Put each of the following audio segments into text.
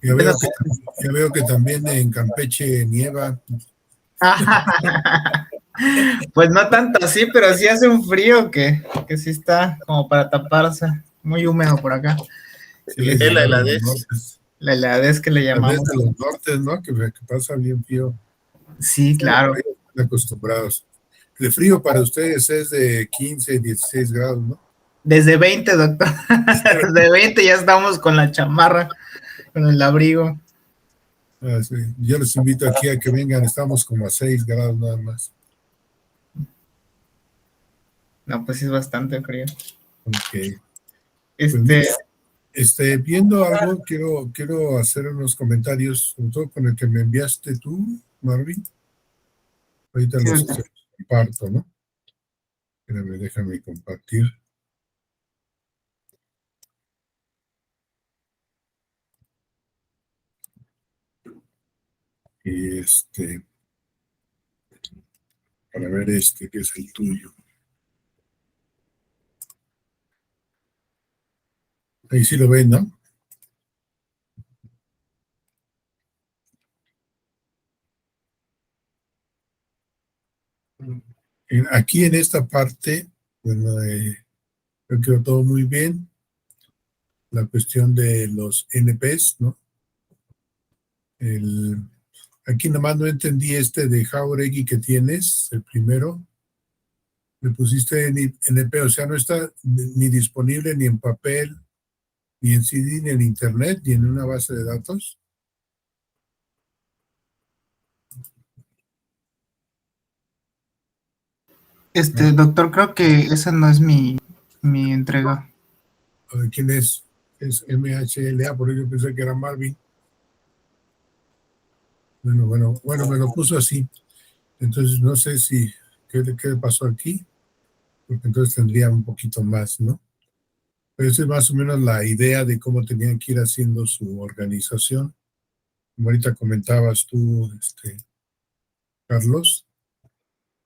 Ya veo que también en Campeche nieva. Pues no tanto así, pero sí hace un frío que sí está como para taparse. Muy húmedo por acá. Sí, les La heladez. La heladez que le llamamos. La de los nortes, ¿no? Que pasa bien frío. Sí, claro. Están acostumbrados. El frío para ustedes es de 15, 16 grados, ¿no? Desde 20, doctor. Desde 20 ya estamos con la chamarra, con el abrigo. Ah, sí. Yo les invito aquí a que vengan, estamos como a 6 grados nada más. No, pues sí es bastante frío. Ok. Pues, viendo algo, quiero hacer unos comentarios, sobre todo con el que me enviaste tú, Marvin. Ahorita sí, los comparto, ¿no? Espérame, déjame compartir. Y para ver que es el tuyo. Ahí sí lo ven, ¿no? Aquí en esta parte, bueno, creo que todo muy bien. La cuestión de los NPs, ¿no? Aquí nomás no entendí de Jauregui que tienes, el primero. Le pusiste NP, o sea, no está ni disponible ni en papel, ni en CD, ni en internet, ni en una base de datos. Doctor, creo que esa no es mi entrega. ¿Quién es? Es MHLA, por ello pensé que era Marvin. Bueno, me lo puso así. Entonces no sé qué pasó aquí, porque entonces tendría un poquito más, ¿no? Pero esa es más o menos la idea de cómo tenían que ir haciendo su organización. Como ahorita comentabas tú, Carlos.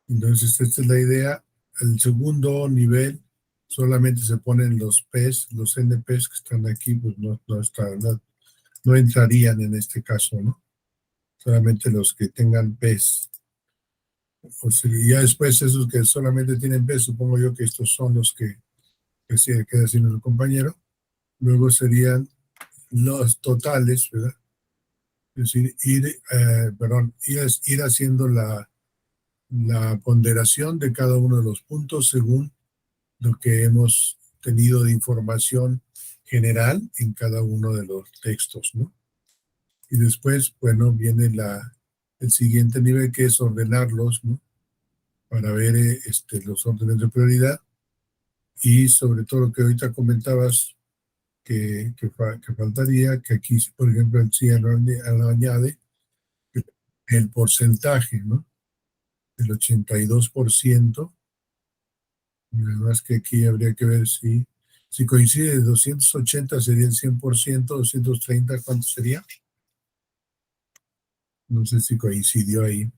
Entonces, esta es la idea. El segundo nivel solamente se ponen los PES, los NPs que están aquí, pues no entrarían en este caso, ¿no? Solamente los que tengan PES. O sea, ya después esos que solamente tienen PES, supongo yo que estos son los que queda haciendo el compañero. Luego serían los totales, ¿verdad? Es decir, ir haciendo la ponderación de cada uno de los puntos según lo que hemos tenido de información general en cada uno de los textos, ¿no? Y después, bueno, viene el siguiente nivel, que es ordenarlos, ¿no? Para ver los órdenes de prioridad y sobre todo lo que ahorita comentabas que faltaría, que aquí, por ejemplo, el CIE lo añade, el porcentaje, ¿no? El 82%. Además que aquí habría que ver si coincide, 280 sería el 100%, 230, ¿cuánto sería? No sé si coincidió ahí.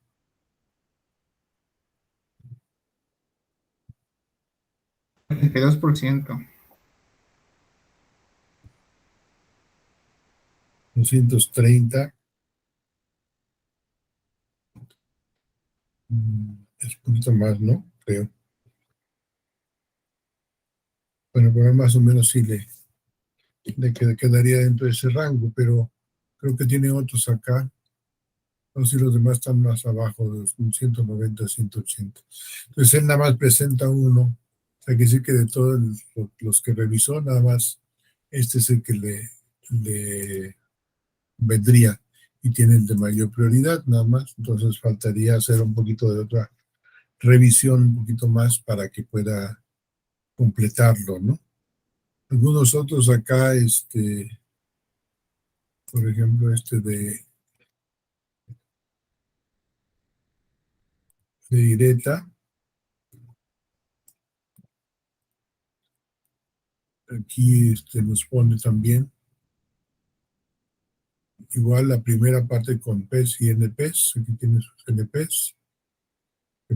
El 2%. 230. Es un poquito más, ¿no? Creo. Bueno, pero más o menos sí le quedaría dentro de ese rango, pero creo que tiene otros acá. No sé si los demás están más abajo, de los 190, 180. Entonces él nada más presenta uno. O sea, que sí que de todos los que revisó, nada más este es el que le vendría y tiene el de mayor prioridad, nada más. Entonces faltaría hacer un poquito de otra revisión, un poquito más para que pueda completarlo, ¿no? Algunos otros acá, por ejemplo, de Ireta, aquí nos pone también igual la primera parte con PES y NPs, aquí tiene sus NPs,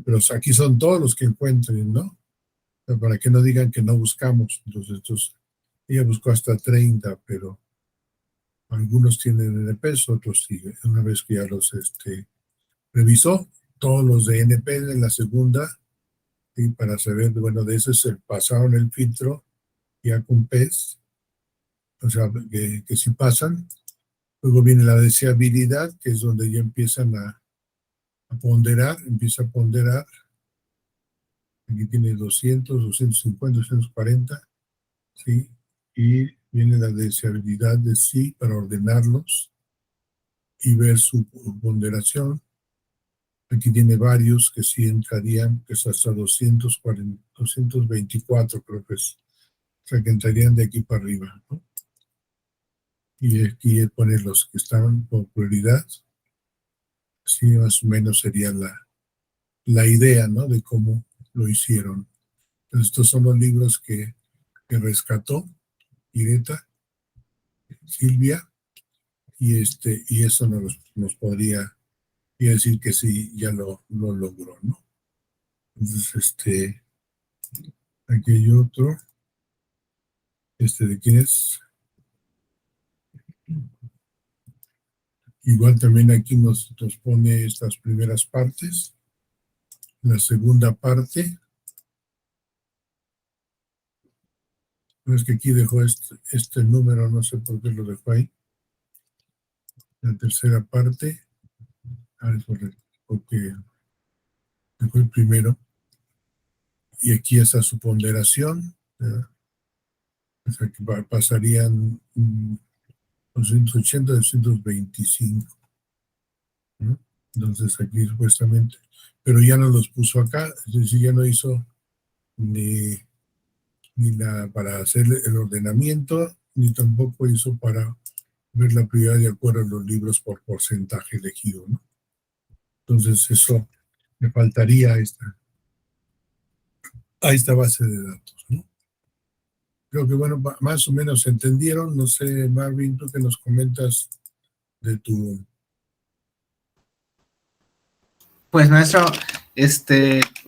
pero aquí son todos los que encuentren, ¿no? Para que no digan que no buscamos. Entonces, ella buscó hasta 30, pero Algunos tienen NPs, otros sí. Una vez que ya los revisó, todos los de NP en la segunda, ¿sí? Para saber, bueno, de ese se pasaron el filtro ya con PES, o sea, que sí pasan. Luego viene la deseabilidad, que es donde ya empiezan a ponderar, empieza a ponderar. Aquí tiene 200, 250, 240, ¿sí? Y viene la deseabilidad de sí para ordenarlos y ver su ponderación. Aquí tiene varios que sí entrarían, que es hasta 240, 224, creo que es. O sea, que entrarían de aquí para arriba, ¿no? Y aquí pone los que estaban por prioridad. Así más o menos sería la idea, ¿no? De cómo lo hicieron. Entonces, estos son los libros que rescató Ireta, Silvia, y eso nos podría decir que sí, ya lo logró, ¿no? Entonces, aquí hay otro, ¿de quién es? Igual también aquí nos pone estas primeras partes. La segunda parte, no es que aquí dejó este número, no sé por qué lo dejó ahí. La tercera parte, porque dejó el primero. Y aquí está su ponderación, ¿verdad? O sea que pasarían 280, 225, ¿no? Entonces aquí supuestamente, pero ya no los puso acá, es decir, ya no hizo ni para hacer el ordenamiento, ni tampoco hizo para ver la prioridad de acuerdo a los libros por porcentaje elegido, ¿no? Entonces eso me faltaría a esta base de datos, ¿no? Creo que, bueno, más o menos se entendieron. No sé, Marvin, tú que nos comentas de tu... Pues maestro,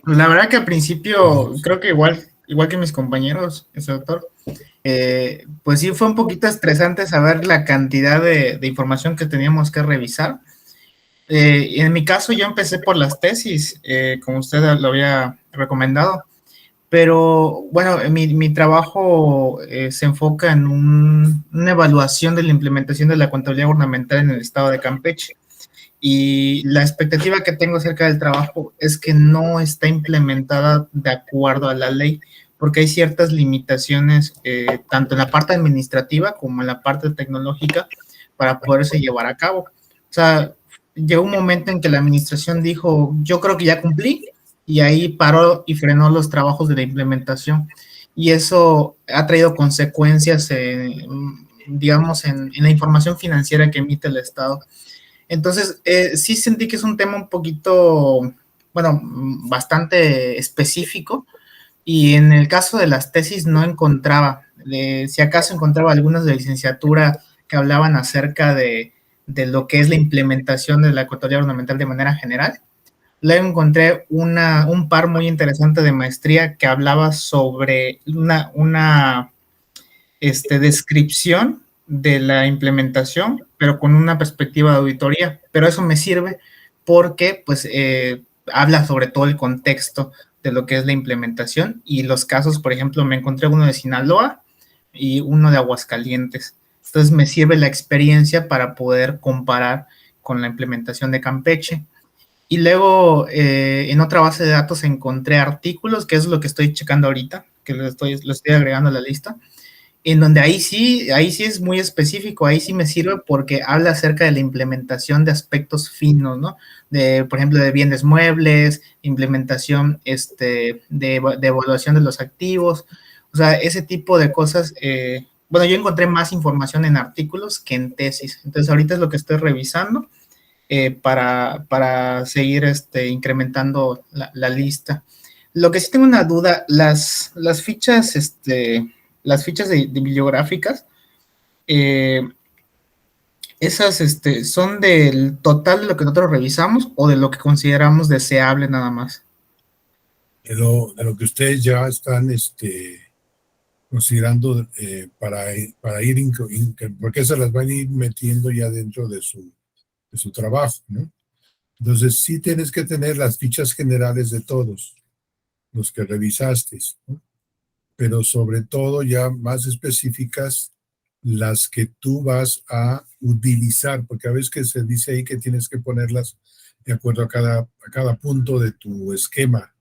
la verdad que al principio creo que igual que mis compañeros, doctor, pues sí fue un poquito estresante saber la cantidad de información que teníamos que revisar. En mi caso yo empecé por las tesis, como usted lo había recomendado, pero bueno, mi trabajo se enfoca en una evaluación de la implementación de la contabilidad gubernamental en el estado de Campeche. Y la expectativa que tengo acerca del trabajo es que no está implementada de acuerdo a la ley, porque hay ciertas limitaciones, tanto en la parte administrativa como en la parte tecnológica, para poderse llevar a cabo. O sea, llegó un momento en que la administración dijo, yo creo que ya cumplí, y ahí paró y frenó los trabajos de la implementación. Y eso ha traído consecuencias, digamos, en la información financiera que emite el Estado. Entonces, sí sentí que es un tema un poquito, bueno, bastante específico, y en el caso de las tesis no encontraba, si acaso encontraba algunas de licenciatura que hablaban acerca de lo que es la implementación de la contabilidad ornamental de manera general. Luego encontré un par muy interesante de maestría que hablaba sobre una descripción de la implementación, pero con una perspectiva de auditoría. Pero eso me sirve porque pues habla sobre todo el contexto de lo que es la implementación y los casos. Por ejemplo, me encontré uno de Sinaloa y uno de Aguascalientes. Entonces me sirve la experiencia para poder comparar con la implementación de Campeche. Y luego en otra base de datos encontré artículos, que es lo que estoy checando ahorita, que lo estoy agregando a la lista, en donde ahí sí es muy específico, ahí sí me sirve porque habla acerca de la implementación de aspectos finos, ¿no? Por ejemplo, de bienes muebles, implementación de evaluación de los activos, o sea, ese tipo de cosas. Bueno, yo encontré más información en artículos que en tesis, entonces ahorita es lo que estoy revisando para seguir incrementando la lista. Lo que sí tengo una duda, las fichas, las fichas de bibliográficas, esas son del total de lo que nosotros revisamos o de lo que consideramos deseable nada más. De lo que ustedes ya están considerando para ir, porque esas las van a ir metiendo ya dentro de su trabajo, ¿no? Entonces sí tienes que tener las fichas generales de todos los que revisaste, ¿no? Pero sobre todo ya más específicas las que tú vas a utilizar, porque a veces que se dice ahí que tienes que ponerlas de acuerdo a cada punto de tu esquema,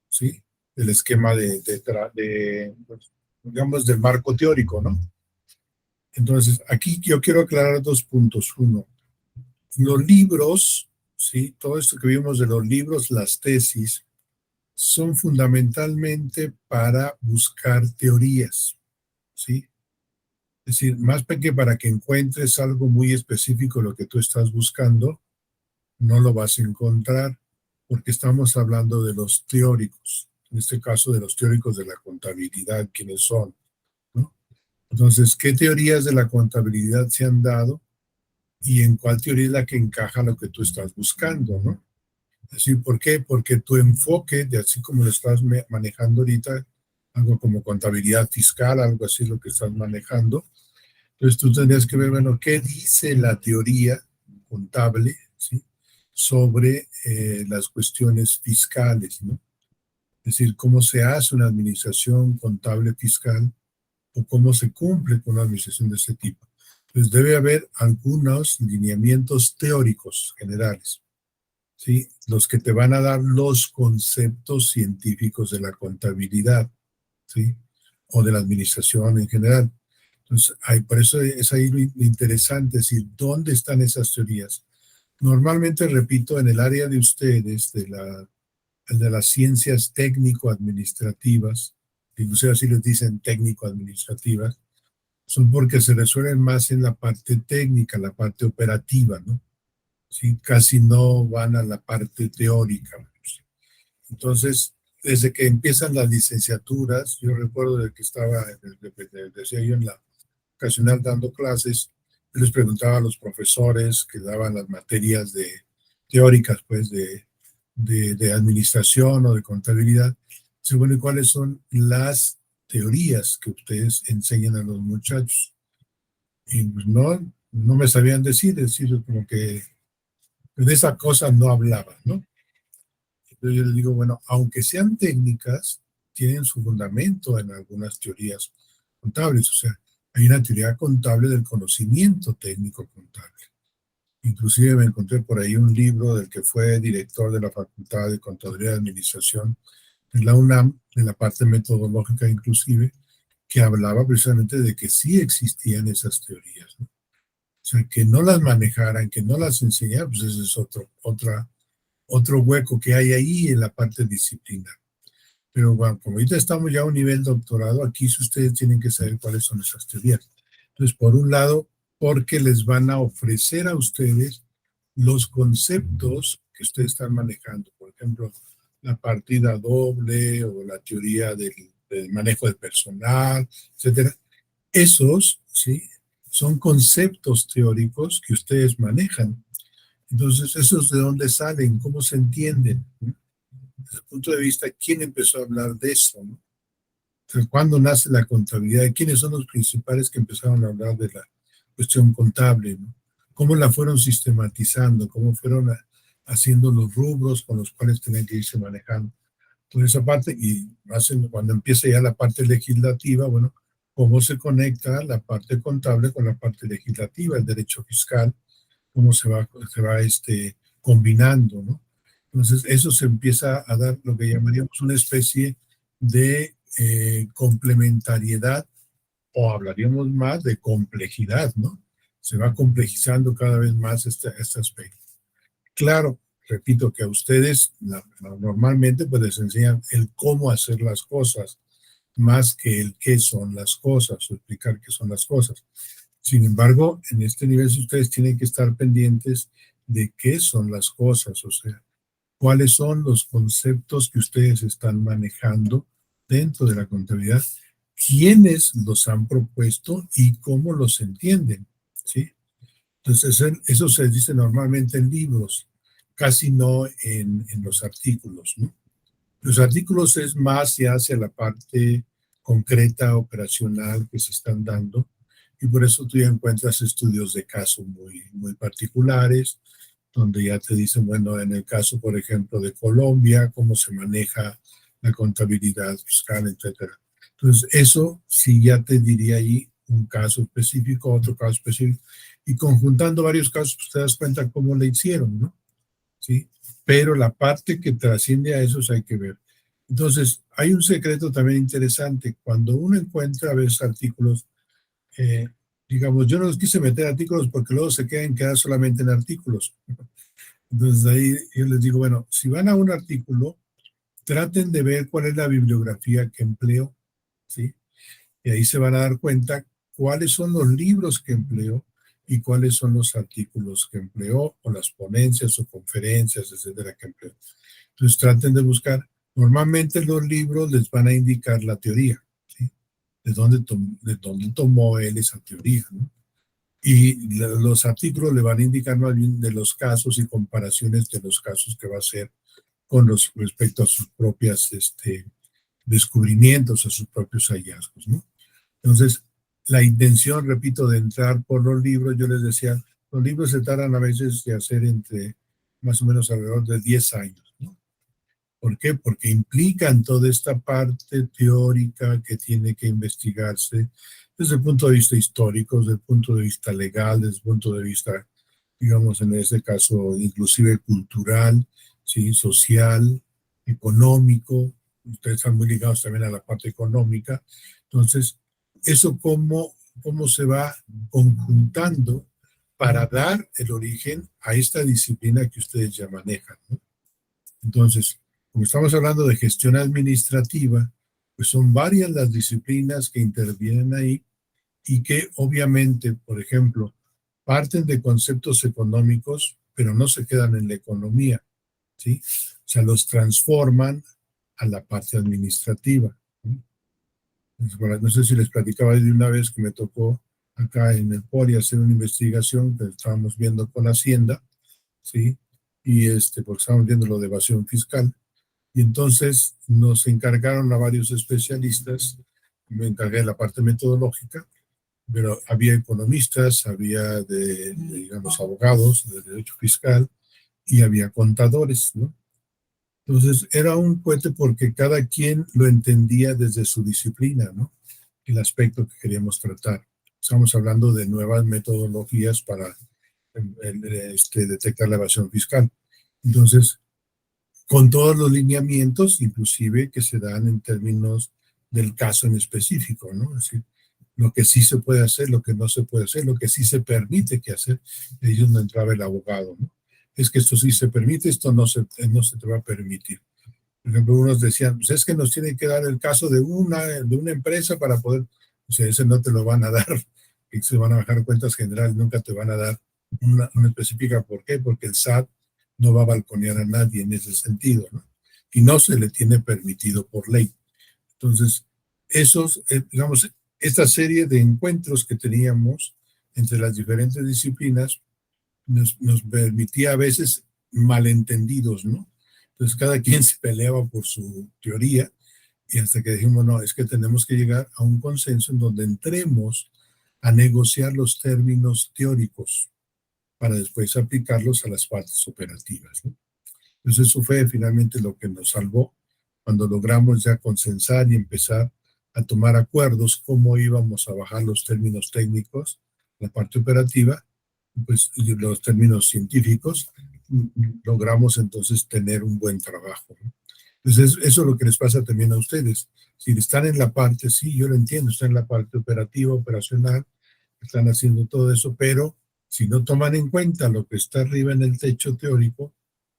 ¿sí? Del esquema pues, digamos, del marco teórico, ¿no? Entonces, aquí yo quiero aclarar dos puntos. Uno, los libros, ¿sí? Todo esto que vimos de los libros, las tesis, son fundamentalmente para buscar teorías, ¿sí? Es decir, más que para que encuentres algo muy específico lo que tú estás buscando, no lo vas a encontrar porque estamos hablando de los teóricos, en este caso de los teóricos de la contabilidad, quienes son, ¿no? Entonces, ¿qué teorías de la contabilidad se han dado y en cuál teoría es la que encaja lo que tú estás buscando, ¿no? Así, ¿por qué? Porque tu enfoque, de así como lo estás manejando ahorita, algo como contabilidad fiscal, algo así lo que estás manejando, entonces tú tendrías que ver, bueno, ¿qué dice la teoría contable, ¿sí? Sobre las cuestiones fiscales, ¿no? Es decir, cómo se hace una administración contable fiscal o cómo se cumple con una administración de ese tipo. Entonces debe haber algunos lineamientos teóricos generales, ¿sí? Los que te van a dar los conceptos científicos de la contabilidad, ¿sí? O de la administración en general. Entonces, por eso es ahí lo interesante, es decir, ¿dónde están esas teorías? Normalmente, repito, en el área de ustedes, de las ciencias técnico-administrativas, inclusive así les dicen técnico-administrativas, son porque se resuelven más en la parte técnica, la parte operativa, ¿no? Sí, casi no van a la parte teórica. Entonces, desde que empiezan las licenciaturas, yo recuerdo de que estaba, decía yo en la ocasional dando clases, yo les preguntaba a los profesores que daban las materias teóricas, pues, de administración o de contabilidad, dice, bueno, ¿y cuáles son las teorías que ustedes enseñan a los muchachos? Y pues no me sabían decir, es decir, como que de esa cosa no hablaban, ¿no? Entonces yo les digo, bueno, aunque sean técnicas, tienen su fundamento en algunas teorías contables, o sea, hay una teoría contable del conocimiento técnico contable. Inclusive me encontré por ahí un libro del que fue director de la Facultad de Contaduría y Administración en la UNAM, en la parte metodológica inclusive, que hablaba precisamente de que sí existían esas teorías, ¿no? O sea, que no las manejaran, que no las enseñaran, pues ese es otro hueco que hay ahí en la parte disciplinar. Pero bueno, como ahorita estamos ya a un nivel doctorado, aquí si ustedes tienen que saber cuáles son esas teorías. Entonces, por un lado, porque les van a ofrecer a ustedes los conceptos que ustedes están manejando. Por ejemplo, la partida doble o la teoría del manejo de personal, etcétera. Esos, ¿sí? Son conceptos teóricos que ustedes manejan. Entonces, ¿esos de dónde salen? ¿Cómo se entienden? Desde el punto de vista, ¿quién empezó a hablar de eso? ¿No? Entonces, ¿cuándo nace la contabilidad? ¿Quiénes son los principales que empezaron a hablar de la cuestión contable? ¿No? ¿Cómo la fueron sistematizando? ¿Cómo fueron haciendo los rubros con los cuales tenían que irse manejando? Toda esa parte, y cuando empieza ya la parte legislativa, bueno, ¿cómo se conecta la parte contable con la parte legislativa, el derecho fiscal? ¿Cómo se va combinando, ¿no? Entonces, eso se empieza a dar lo que llamaríamos una especie de complementariedad, o hablaríamos más de complejidad, ¿no? Se va complejizando cada vez más este aspecto. Claro, repito que a ustedes normalmente pues les enseñan el cómo hacer las cosas, más que el qué son las cosas o explicar qué son las cosas. Sin embargo, en este nivel ustedes tienen que estar pendientes de qué son las cosas, o sea, cuáles son los conceptos que ustedes están manejando dentro de la contabilidad, quiénes los han propuesto y cómo los entienden, ¿sí? Entonces, eso se dice normalmente en libros, casi no en los artículos, ¿no? Los artículos es más ya hacia la parte concreta, operacional que se están dando, y por eso tú ya encuentras estudios de caso muy particulares, donde ya te dicen, bueno, en el caso, por ejemplo, de Colombia, cómo se maneja la contabilidad fiscal, etcétera. Entonces, eso sí ya te diría ahí un caso específico, otro caso específico, y conjuntando varios casos, pues te das cuenta cómo le hicieron, ¿no? ¿Sí? Pero la parte que trasciende a esos hay que ver. Entonces, hay un secreto también interesante. Cuando uno encuentra a veces artículos, eh, digamos, yo no los quise meter artículos porque luego se quedan solamente en artículos. Entonces ahí yo les digo, bueno, si van a un artículo, traten de ver cuál es la bibliografía que empleo, ¿sí? Y ahí se van a dar cuenta cuáles son los libros que empleó y cuáles son los artículos que empleó, o las ponencias o conferencias, etcétera, que empleó. Entonces traten de buscar. Normalmente los libros les van a indicar la teoría, ¿sí? De dónde tomó él esa teoría, ¿no? Y los artículos le van a indicar más bien de los casos y comparaciones de los casos que va a hacer con los respecto a sus propias descubrimientos, a sus propios hallazgos, ¿no? Entonces, la intención, repito, de entrar por los libros, yo les decía, los libros se tardan a veces de hacer entre más o menos alrededor de 10 años, ¿no? ¿Por qué? Porque implican toda esta parte teórica que tiene que investigarse desde el punto de vista histórico, desde el punto de vista legal, desde el punto de vista, digamos, en este caso, inclusive cultural, ¿sí? Social, económico. Ustedes están muy ligados también a la parte económica. Entonces, eso cómo se va conjuntando para dar el origen a esta disciplina que ustedes ya manejan, ¿no? Entonces, como estamos hablando de gestión administrativa, pues son varias las disciplinas que intervienen ahí y que obviamente, por ejemplo, parten de conceptos económicos, pero no se quedan en la economía, ¿sí? O sea, los transforman a la parte administrativa, ¿no? No sé si les platicaba de una vez que me tocó acá en el PORI hacer una investigación que estábamos viendo con Hacienda, ¿sí? Y porque estábamos viendo lo de evasión fiscal. Y entonces nos encargaron a varios especialistas, me encargué de la parte metodológica, pero había economistas, había digamos, abogados de derecho fiscal y había contadores, ¿no? Entonces era un cohete porque cada quien lo entendía desde su disciplina, ¿no? El aspecto que queríamos tratar. Estamos hablando de nuevas metodologías para detectar la evasión fiscal. Entonces, con todos los lineamientos, inclusive que se dan en términos del caso en específico, ¿no? Es decir, lo que sí se puede hacer, lo que no se puede hacer, lo que sí se permite que hacer, ahí es donde entraba el abogado, ¿no? Es que esto sí se permite, esto no se te va a permitir. Por ejemplo, unos decían, pues es que nos tienen que dar el caso de una empresa para poder, o sea, ese no te lo van a dar, que se van a bajar cuentas generales, nunca te van a dar una específica. ¿Por qué? Porque el SAT no va a balconear a nadie en ese sentido, ¿no? Y no se le tiene permitido por ley. Entonces, digamos, esta serie de encuentros que teníamos entre las diferentes disciplinas nos permitía a veces malentendidos, ¿no? Entonces, cada quien se peleaba por su teoría y hasta que dijimos, no, es que tenemos que llegar a un consenso en donde entremos a negociar los términos teóricos para después aplicarlos a las partes operativas, ¿no? Entonces eso fue finalmente lo que nos salvó cuando logramos ya consensar y empezar a tomar acuerdos cómo íbamos a bajar los términos técnicos, la parte operativa, pues y los términos científicos, logramos entonces tener un buen trabajo, ¿no? Entonces eso es lo que les pasa también a ustedes. Si están en la parte, sí, yo lo entiendo, están en la parte operativa, operacional, están haciendo todo eso, pero si no toman en cuenta lo que está arriba en el techo teórico,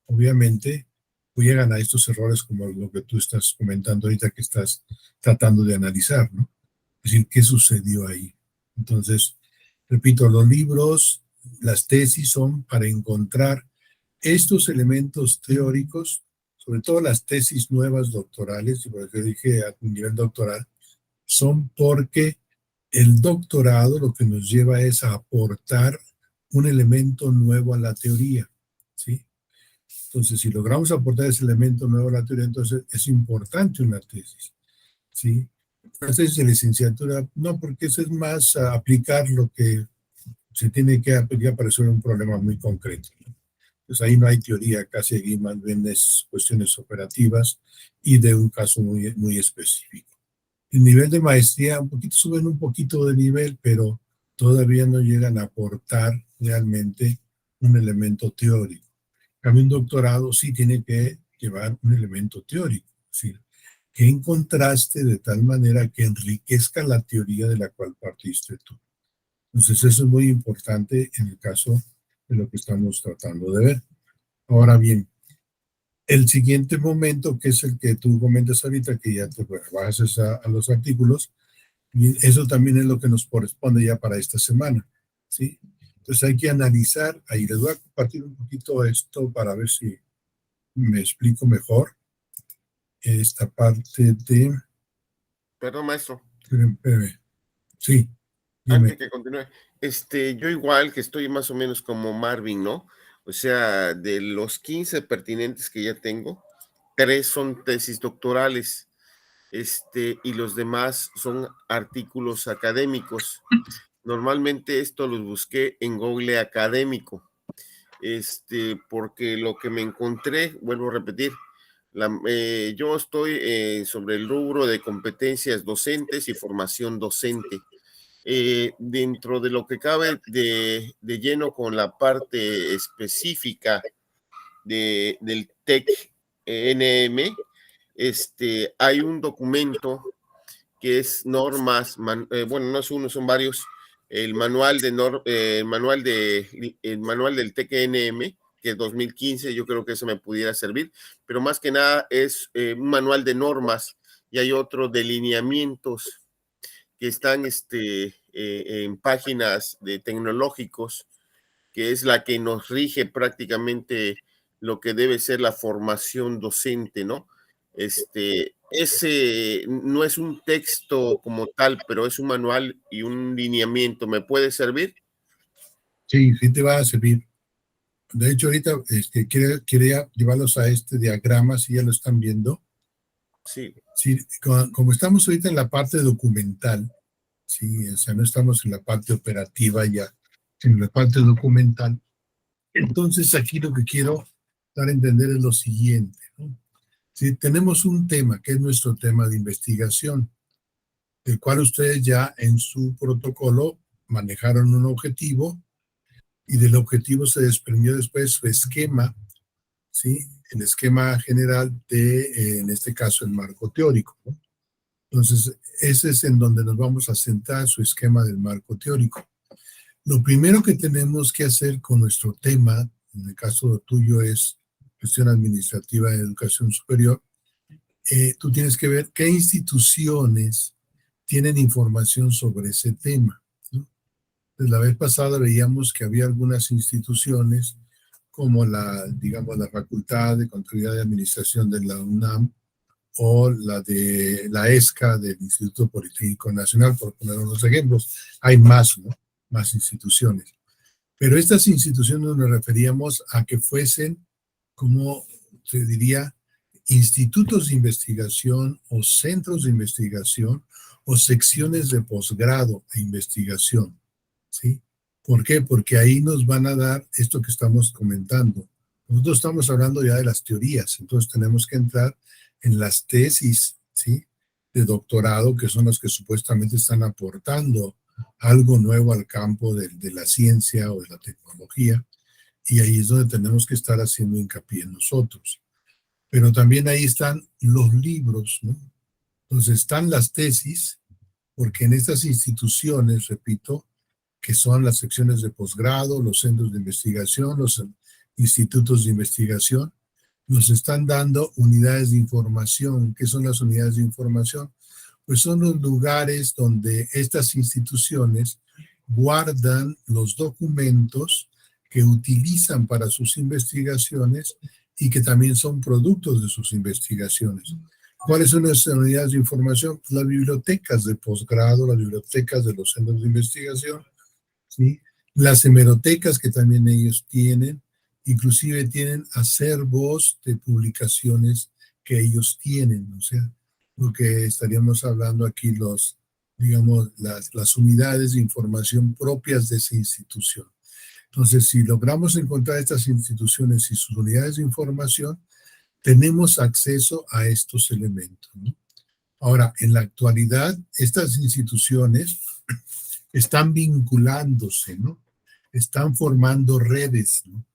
obviamente pues llegan a estos errores como lo que tú estás comentando ahorita que estás tratando de analizar, ¿no? Es decir, ¿qué sucedió ahí? Entonces, repito, los libros, las tesis son para encontrar estos elementos teóricos, sobre todo las tesis nuevas doctorales, y por eso dije a nivel doctoral, son porque el doctorado lo que nos lleva es a aportar un elemento nuevo a la teoría, ¿sí? Entonces, si logramos aportar ese elemento nuevo a la teoría, entonces es importante una tesis, ¿sí? La tesis de licenciatura, no, porque eso es más aplicar lo que se tiene que aplicar para resolver un problema muy concreto. Pues ahí no hay teoría, casi aquí más bien es cuestiones operativas y de un caso muy, muy específico. El nivel de maestría, suben un poquito de nivel, pero todavía no llegan a aportar realmente un elemento teórico. Cambio, un doctorado sí tiene que llevar un elemento teórico, es decir, que en contraste de tal manera que enriquezca la teoría de la cual partiste tú. Entonces, eso es muy importante en el caso de lo que estamos tratando de ver. Ahora bien, el siguiente momento, que es el que tú comentas ahorita, que ya te bajas a los artículos, y eso también es lo que nos corresponde ya para esta semana, ¿sí? Entonces hay que analizar, ahí les voy a compartir un poquito esto para ver si me explico mejor esta parte de... Perdón, maestro. Espérame. Sí, dime. Antes que continúe, yo igual que estoy más o menos como Marvin, ¿no? O sea, de los 15 pertinentes que ya tengo, 3 son tesis doctorales, y los demás son artículos académicos. Normalmente esto los busqué en Google Académico, porque lo que me encontré, vuelvo a repetir, yo estoy sobre el rubro de competencias docentes y formación docente. Dentro de lo que cabe de lleno con la parte específica del TEC NM, hay un documento que es normas, bueno, no es uno, son varios, el manual el manual del TEC NM, que es 2015, yo creo que eso me pudiera servir, pero más que nada es un manual de normas y hay otro de lineamientos que están en páginas de tecnológicos, que es la que nos rige prácticamente lo que debe ser la formación docente, ¿no? Ese no es un texto como tal, pero es un manual y un lineamiento. ¿Me puede servir? Sí, sí te va a servir. De hecho, ahorita quería llevarlos a este diagrama, si ya lo están viendo. Sí. Sí, como estamos ahorita en la parte documental, sí, o sea, no estamos en la parte operativa ya, sino en la parte documental. Entonces, aquí lo que quiero dar a entender es lo siguiente, ¿no? Si tenemos un tema, que es nuestro tema de investigación, el cual ustedes ya en su protocolo manejaron un objetivo y del objetivo se desprendió después su esquema, ¿sí? El esquema general de, en este caso, el marco teórico, ¿no? Entonces, ese es en donde nos vamos a centrar, su esquema del marco teórico. Lo primero que tenemos que hacer con nuestro tema, en el caso tuyo es gestión administrativa de educación superior, tú tienes que ver qué instituciones tienen información sobre ese tema, ¿no? Pues la vez pasada veíamos que había algunas instituciones como digamos, la Facultad de Controladuría de Administración de la UNAM o la de la ESCA del Instituto Politécnico Nacional, por poner unos ejemplos. Hay más, ¿no? Más instituciones. Pero estas instituciones nos referíamos a que fuesen, como se diría, institutos de investigación o centros de investigación o secciones de posgrado e investigación, ¿sí? ¿Por qué? Porque ahí nos van a dar esto que estamos comentando. Nosotros estamos hablando ya de las teorías, entonces tenemos que entrar en las tesis, ¿sí? De doctorado, que son las que supuestamente están aportando algo nuevo al campo de la ciencia o de la tecnología, y ahí es donde tenemos que estar haciendo hincapié en nosotros. Pero también ahí están los libros, ¿no? Entonces están las tesis, porque en estas instituciones, repito, que son las secciones de posgrado, los centros de investigación, los institutos de investigación, nos están dando unidades de información. ¿Qué son las unidades de información? Pues son los lugares donde estas instituciones guardan los documentos que utilizan para sus investigaciones y que también son productos de sus investigaciones. ¿Cuáles son las unidades de información? Las bibliotecas de posgrado, las bibliotecas de los centros de investigación, ¿sí? Las hemerotecas que también ellos tienen, inclusive tienen acervos de publicaciones que ellos tienen, o sea, porque estaríamos hablando aquí digamos, las unidades de información propias de esa institución. Entonces, si logramos encontrar estas instituciones y sus unidades de información, tenemos acceso a estos elementos, ¿no? Ahora, en la actualidad, estas instituciones están vinculándose, ¿no? Están formando redes, ¿no?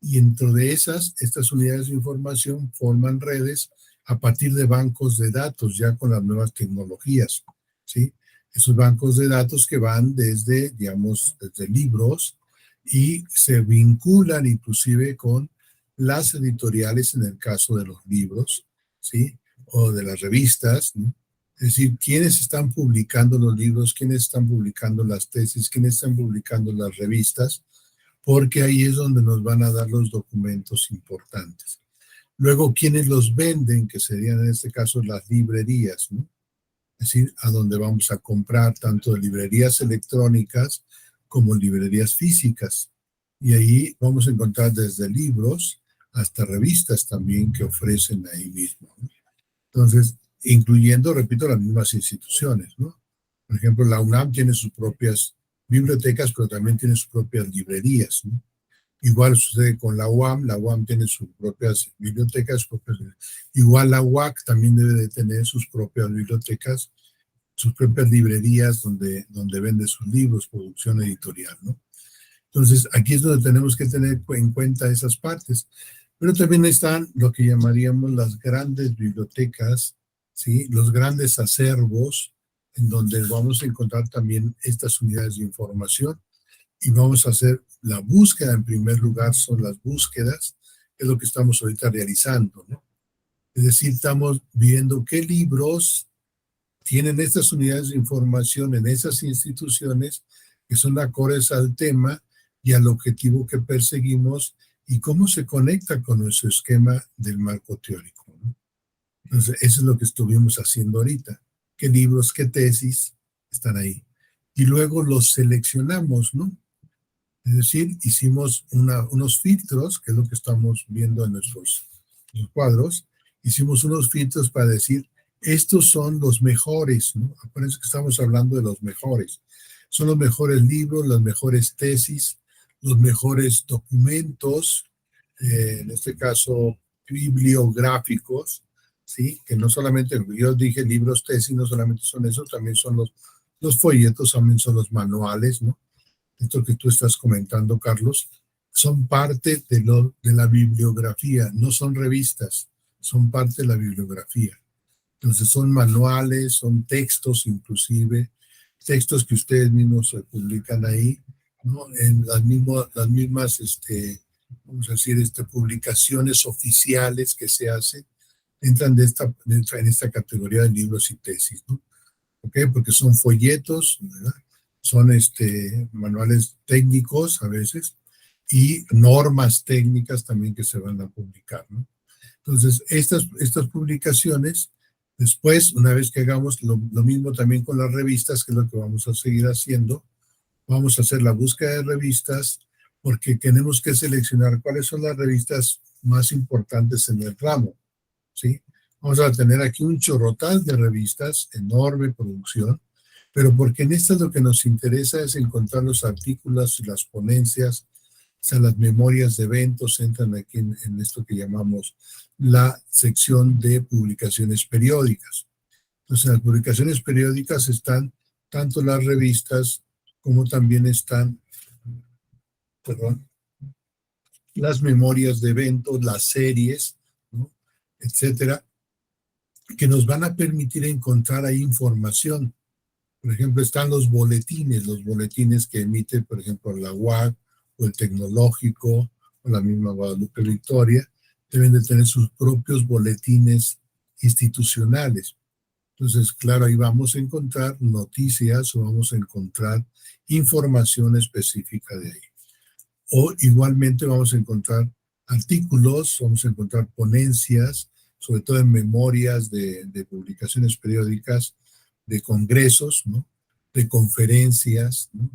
Y dentro de estas unidades de información forman redes a partir de bancos de datos, ya con las nuevas tecnologías, ¿sí? Esos bancos de datos que van desde, digamos, desde libros y se vinculan inclusive con las editoriales en el caso de los libros, ¿sí? O de las revistas, ¿no? Es decir, quiénes están publicando los libros, quiénes están publicando las tesis, quiénes están publicando las revistas, porque ahí es donde nos van a dar los documentos importantes. Luego, quienes los venden, que serían en este caso las librerías, ¿no? Es decir, a donde vamos a comprar tanto librerías electrónicas como librerías físicas. Y ahí vamos a encontrar desde libros hasta revistas también que ofrecen ahí mismo, ¿no? Entonces, incluyendo, repito, las mismas instituciones, ¿no? Por ejemplo, la UNAM tiene sus propias bibliotecas, pero también tiene sus propias librerías, ¿no? Igual sucede con la UAM tiene sus propias bibliotecas, igual la UAC también debe de tener sus propias bibliotecas, sus propias librerías donde vende sus libros, producción editorial, ¿no? Entonces, aquí es donde tenemos que tener en cuenta esas partes. Pero también están lo que llamaríamos las grandes bibliotecas, ¿sí? Los grandes acervos, en donde vamos a encontrar también estas unidades de información y vamos a hacer la búsqueda. En primer lugar son las búsquedas, que es lo que estamos ahorita realizando, ¿no? Es decir, estamos viendo qué libros tienen estas unidades de información en esas instituciones que son acordes al tema y al objetivo que perseguimos y cómo se conecta con nuestro esquema del marco teórico, ¿no? Entonces, eso es lo que estuvimos haciendo ahorita. ¿Qué libros, qué tesis están ahí? Y luego los seleccionamos, ¿no? Es decir, hicimos unos filtros, que es lo que estamos viendo en nuestros cuadros. Hicimos unos filtros para decir, estos son los mejores, ¿no? Por eso que estamos hablando de los mejores. Son los mejores libros, las mejores tesis, los mejores documentos, en este caso bibliográficos, ¿sí? Que no solamente, yo dije libros, tesis, no solamente son eso, también son los folletos, también son los manuales, ¿no? Esto que tú estás comentando, Carlos, son parte de la bibliografía, no son revistas, son parte de la bibliografía. Entonces son manuales, son textos inclusive, textos que ustedes mismos publican ahí, ¿no? En las mismas vamos a decir, publicaciones oficiales que se hacen, entran en esta categoría de libros y tesis, ¿no? ¿Ok? Porque son folletos, ¿verdad? Son manuales técnicos a veces y normas técnicas también que se van a publicar, ¿no? Entonces, estas publicaciones, después, una vez que hagamos lo mismo también con las revistas, que es lo que vamos a seguir haciendo, vamos a hacer la búsqueda de revistas porque tenemos que seleccionar cuáles son las revistas más importantes en el ramo, ¿sí? Vamos a tener aquí un chorrotal de revistas, enorme producción, pero porque en estas lo que nos interesa es encontrar los artículos y las ponencias, o sea, las memorias de eventos entran aquí en esto que llamamos la sección de publicaciones periódicas. Entonces, en las publicaciones periódicas están tanto las revistas como también están, las memorias de eventos, las series, ¿no? Etcétera, que nos van a permitir encontrar ahí información. Por ejemplo, están los boletines que emite, por ejemplo, la UAC o el Tecnológico o la misma Guadalupe Victoria, deben de tener sus propios boletines institucionales. Entonces, claro, ahí vamos a encontrar noticias o vamos a encontrar información específica de ahí. O igualmente vamos a encontrar artículos, vamos a encontrar ponencias, sobre todo en memorias de publicaciones periódicas, de congresos, ¿no? De conferencias, ¿no?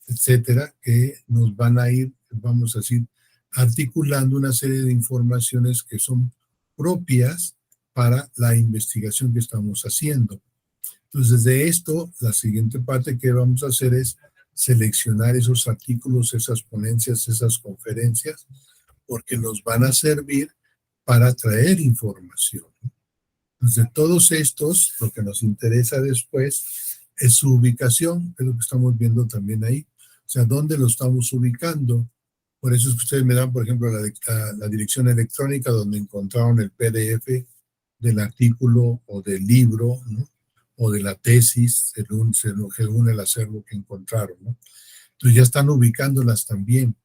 Etcétera, que nos van a ir, vamos a decir, articulando una serie de informaciones que son propias para la investigación que estamos haciendo. Entonces, de esto, la siguiente parte que vamos a hacer es seleccionar esos artículos, esas ponencias, esas conferencias, porque nos van a servir para traer información. Entonces, de todos estos, lo que nos interesa después es su ubicación, es lo que estamos viendo también ahí. O sea, ¿dónde lo estamos ubicando? Por eso es que ustedes me dan, por ejemplo, la dirección electrónica donde encontraron el PDF del artículo o del libro, ¿no? O de la tesis, según el acervo que encontraron, ¿no? Entonces ya están ubicándolas también.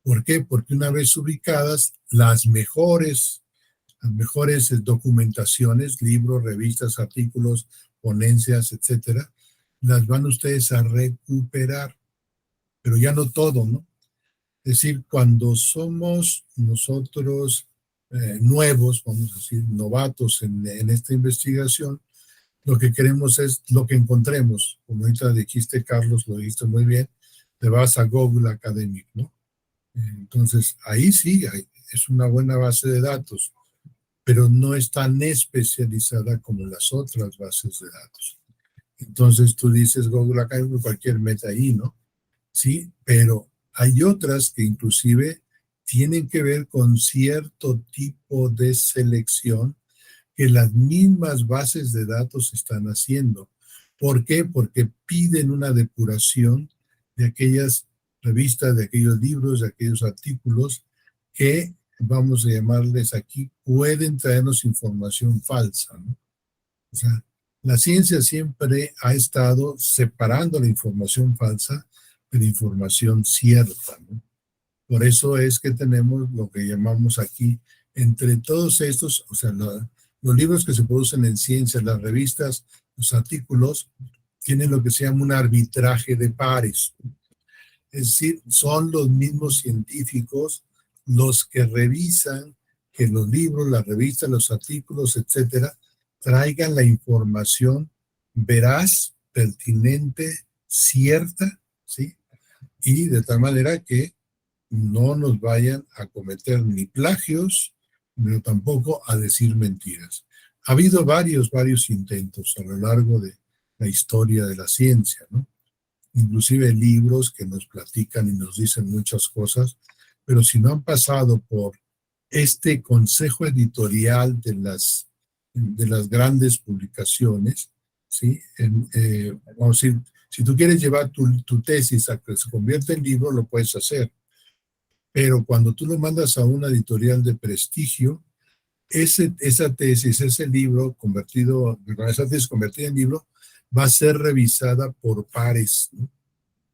¿Por qué? Porque una vez ubicadas, las mejores documentaciones, libros, revistas, artículos, ponencias, etcétera, las van ustedes a recuperar, pero ya no todo, ¿no? Es decir, cuando somos nosotros nuevos, vamos a decir, novatos en esta investigación, lo que queremos es lo que encontremos. Como ahorita dijiste, Carlos, lo dijiste muy bien, te vas a Google Academic, ¿no? Entonces, ahí sí, es una buena base de datos, pero no es tan especializada como las otras bases de datos. Entonces, tú dices Google Academic, cualquier meta ahí, ¿no? Sí, pero hay otras que inclusive tienen que ver con cierto tipo de selección que las mismas bases de datos están haciendo. ¿Por qué? Porque piden una depuración de aquellas revistas, de aquellos libros, de aquellos artículos que, vamos a llamarles aquí, pueden traernos información falsa, ¿no? O sea, la ciencia siempre ha estado separando la información falsa de la información cierta, ¿no? Por eso es que tenemos lo que llamamos aquí, entre todos estos, o sea, los libros que se producen en ciencia, las revistas, los artículos, tienen lo que se llama un arbitraje de pares. Es decir, son los mismos científicos los que revisan que los libros, las revistas, los artículos, etcétera, traigan la información veraz, pertinente, cierta, ¿sí? Y de tal manera que no nos vayan a cometer ni plagios, pero tampoco a decir mentiras. Ha habido varios intentos a lo largo de la historia de la ciencia, ¿no? Inclusive libros que nos platican y nos dicen muchas cosas, pero si no han pasado por este consejo editorial de las grandes publicaciones, ¿sí? Vamos a decir, si tú quieres llevar tu tesis a que se convierta en libro, lo puedes hacer. Pero cuando tú lo mandas a una editorial de prestigio, esa tesis, ese libro esa tesis convertida en libro, va a ser revisada por pares, ¿no?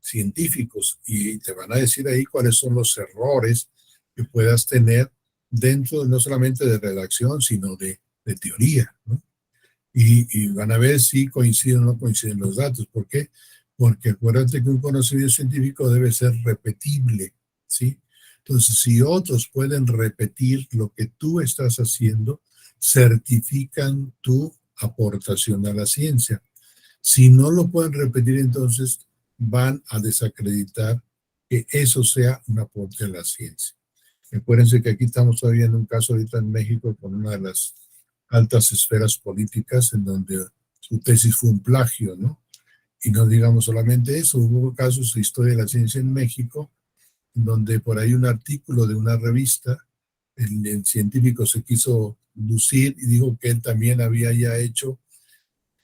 Científicos, y te van a decir ahí cuáles son los errores que puedas tener dentro no solamente de redacción, sino de teoría, ¿no? Y van a ver si coinciden o no coinciden los datos. ¿Por qué? Porque acuérdate que un conocimiento científico debe ser repetible, ¿sí? Entonces, si otros pueden repetir lo que tú estás haciendo, certifican tu aportación a la ciencia. Si no lo pueden repetir, entonces van a desacreditar que eso sea un aporte a la ciencia. Acuérdense que aquí estamos todavía en un caso ahorita en México con una de las altas esferas políticas en donde su tesis fue un plagio, ¿no? Y no digamos solamente eso, hubo casos de historia de la ciencia en México, donde por ahí un artículo de una revista, el científico se quiso lucir y dijo que él también había ya hecho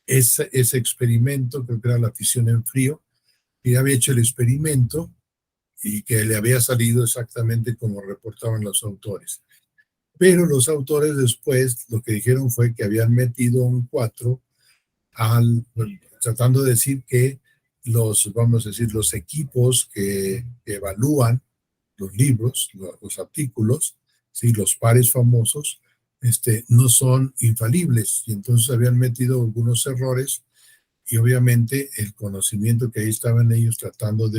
ese experimento, creo que era la fisión en frío, que había hecho el experimento y que le había salido exactamente como reportaban los autores. Pero los autores después lo que dijeron fue que habían metido un 4 tratando de decir que vamos a decir, los equipos que evalúan los libros, los artículos, ¿sí? Los pares famosos, no son infalibles. Y entonces habían metido algunos errores y obviamente el conocimiento que ahí estaban ellos tratando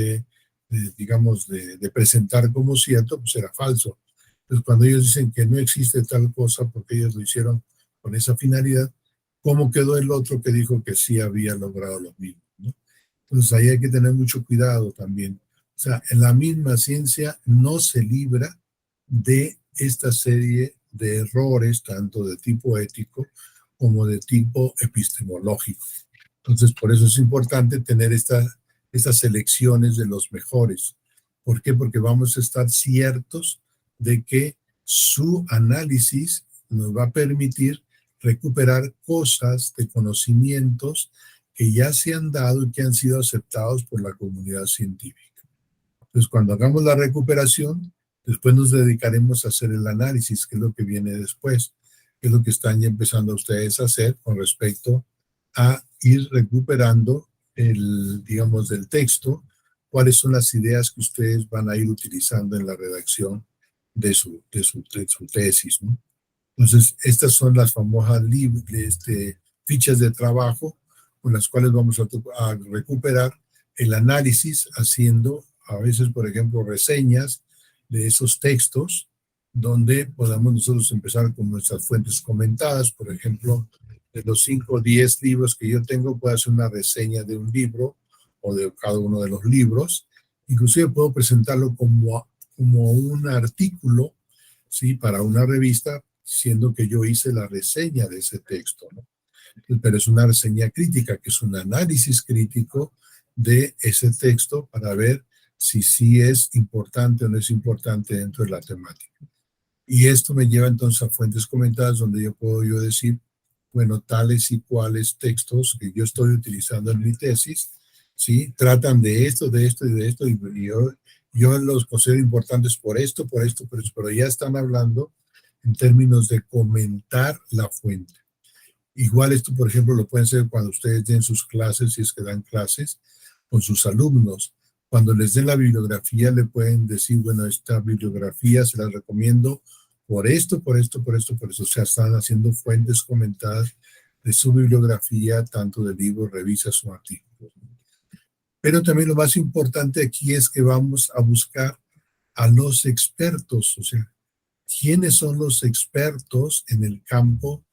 digamos, de presentar como cierto, pues era falso. Entonces, cuando ellos dicen que no existe tal cosa porque ellos lo hicieron con esa finalidad, ¿cómo quedó el otro que dijo que sí había logrado lo mismo, ¿no? Entonces, ahí hay que tener mucho cuidado también. O sea, en la misma ciencia no se libra de esta serie de errores, tanto de tipo ético como de tipo epistemológico. Entonces, por eso es importante tener estas selecciones de los mejores. ¿Por qué? Porque vamos a estar ciertos de que su análisis nos va a permitir recuperar cosas de conocimientos que ya se han dado y que han sido aceptados por la comunidad científica. Entonces, cuando hagamos la recuperación, después nos dedicaremos a hacer el análisis, que es lo que viene después, que es lo que están ya empezando ustedes a hacer con respecto a ir recuperando digamos, del texto, cuáles son las ideas que ustedes van a ir utilizando en la redacción de su tesis, ¿no? Entonces, estas son las famosas fichas de trabajo con las cuales vamos a recuperar el análisis haciendo a veces, por ejemplo, reseñas de esos textos donde podamos nosotros empezar con nuestras fuentes comentadas. Por ejemplo, de los 5 o 10 libros que yo tengo, puedo hacer una reseña de un libro o de cada uno de los libros. Inclusive puedo presentarlo como un artículo, ¿sí?, para una revista, siendo que yo hice la reseña de ese texto, ¿no? Pero es una reseña crítica, que es un análisis crítico de ese texto para ver si sí es importante o no es importante dentro de la temática. Y esto me lleva entonces a fuentes comentadas, donde yo puedo decir, bueno, tales y cuales textos que yo estoy utilizando en mi tesis, ¿sí?, tratan de esto y de esto, y yo los considero importantes por esto, pero ya están hablando en términos de comentar la fuente. Igual esto, por ejemplo, lo pueden hacer cuando ustedes den sus clases, si es que dan clases, con sus alumnos. Cuando les den la bibliografía, le pueden decir, bueno, esta bibliografía se la recomiendo por esto. O sea, están haciendo fuentes comentadas de su bibliografía, tanto de libros, revistas o artículos. Pero también lo más importante aquí es que vamos a buscar a los expertos, o sea, ¿quiénes son los expertos en el campo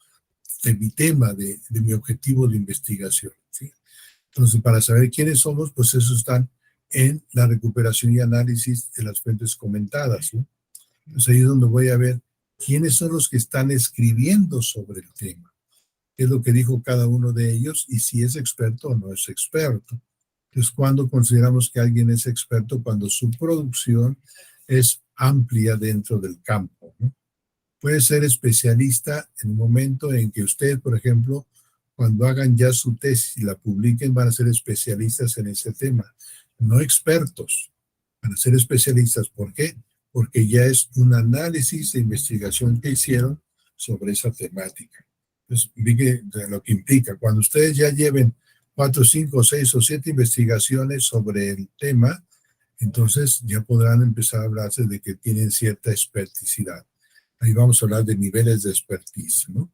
de mi tema, de mi objetivo de investigación? ¿Sí? Entonces, para saber quiénes somos, pues eso están en la recuperación y análisis de las fuentes comentadas, ¿no? Entonces ahí es donde voy a ver quiénes son los que están escribiendo sobre el tema, qué es lo que dijo cada uno de ellos y si es experto o no es experto. Entonces, ¿cuándo consideramos que alguien es experto? Cuando su producción es amplia dentro del campo, ¿no? Puede ser especialista en el momento en que usted, por ejemplo, cuando hagan ya su tesis y la publiquen, van a ser especialistas en ese tema, no expertos, van a ser especialistas. ¿Por qué? Porque ya es un análisis de investigación que hicieron sobre esa temática. Entonces, de lo que implica, cuando ustedes ya lleven 4, 5, 6 o 7 investigaciones sobre el tema, entonces ya podrán empezar a hablarse de que tienen cierta experticidad. Ahí vamos a hablar de niveles de expertise, ¿no?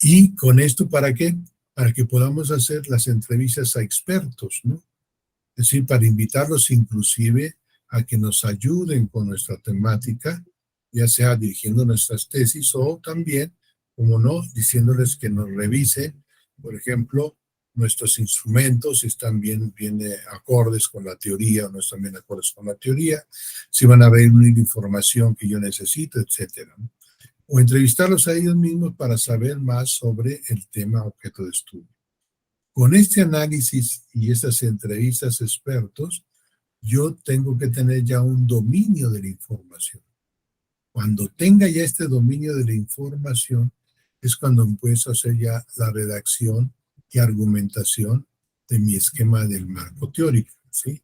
Y con esto, ¿para qué? Para que podamos hacer las entrevistas a expertos, ¿no? Es decir, para invitarlos inclusive a que nos ayuden con nuestra temática, ya sea dirigiendo nuestras tesis o también, como no, diciéndoles que nos revisen, por ejemplo, nuestros instrumentos, si están bien acordes con la teoría o no están bien acordes con la teoría, si van a reunir información que yo necesito, etcétera, ¿no? O entrevistarlos a ellos mismos para saber más sobre el tema objeto de estudio. Con este análisis y estas entrevistas expertos, yo tengo que tener ya un dominio de la información. Cuando tenga ya este dominio de la información, es cuando empiezo a hacer ya la redacción y argumentación de mi esquema del marco teórico, ¿sí?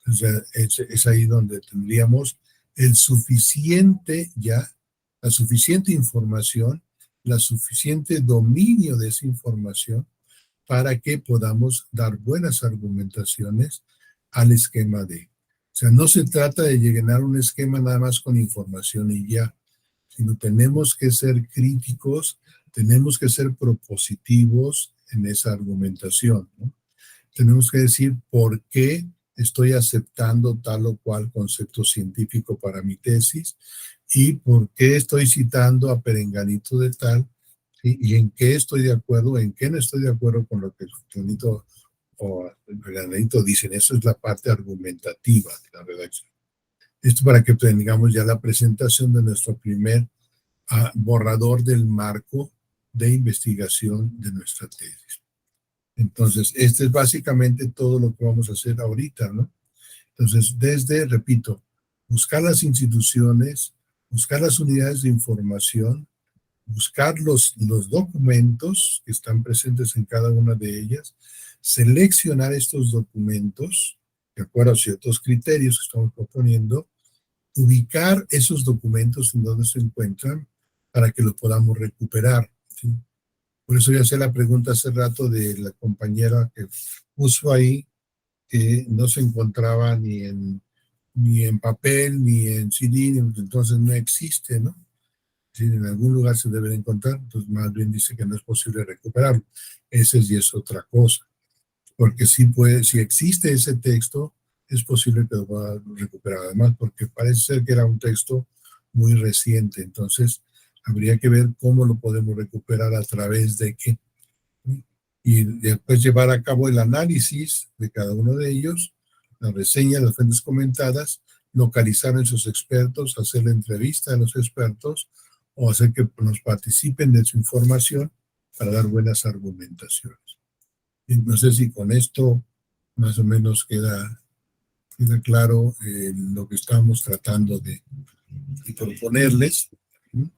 Entonces, es ahí donde tendríamos la suficiente información, la suficiente dominio de esa información para que podamos dar buenas argumentaciones al esquema D. O sea, no se trata de llenar un esquema nada más con información y ya, sino tenemos que ser críticos, tenemos que ser propositivos en esa argumentación, ¿no? Tenemos que decir por qué estoy aceptando tal o cual concepto científico para mi tesis y por qué estoy citando a Perenganito de tal, ¿sí? Y en qué estoy de acuerdo, en qué no estoy de acuerdo con lo que Perenganito o Perenganito dicen. Eso es la parte argumentativa de la redacción. Esto para que tengamos ya la presentación de nuestro primer borrador del marco de investigación de nuestra tesis. Entonces, este es básicamente todo lo que vamos a hacer ahorita, ¿no? Entonces, repito, buscar las instituciones, buscar las unidades de información, buscar los documentos que están presentes en cada una de ellas, seleccionar estos documentos, de acuerdo a ciertos criterios que estamos proponiendo, ubicar esos documentos en donde se encuentran para que los podamos recuperar, ¿sí? Por eso ya hacía la pregunta hace rato de la compañera que puso ahí que no se encontraba ni en papel, ni en CD, entonces no existe, ¿no? Si en algún lugar se debe de encontrar, entonces más bien dice que no es posible recuperarlo. Ese sí es otra cosa, porque si existe ese texto, es posible que lo pueda recuperar. Además, porque parece ser que era un texto muy reciente, entonces habría que ver cómo lo podemos recuperar, a través de qué. Y después llevar a cabo el análisis de cada uno de ellos, la reseña, las fuentes comentadas, localizar a esos expertos, hacer la entrevista a los expertos o hacer que nos participen de su información para dar buenas argumentaciones. Y no sé si con esto más o menos queda claro lo que estamos tratando de proponerles, ¿sí?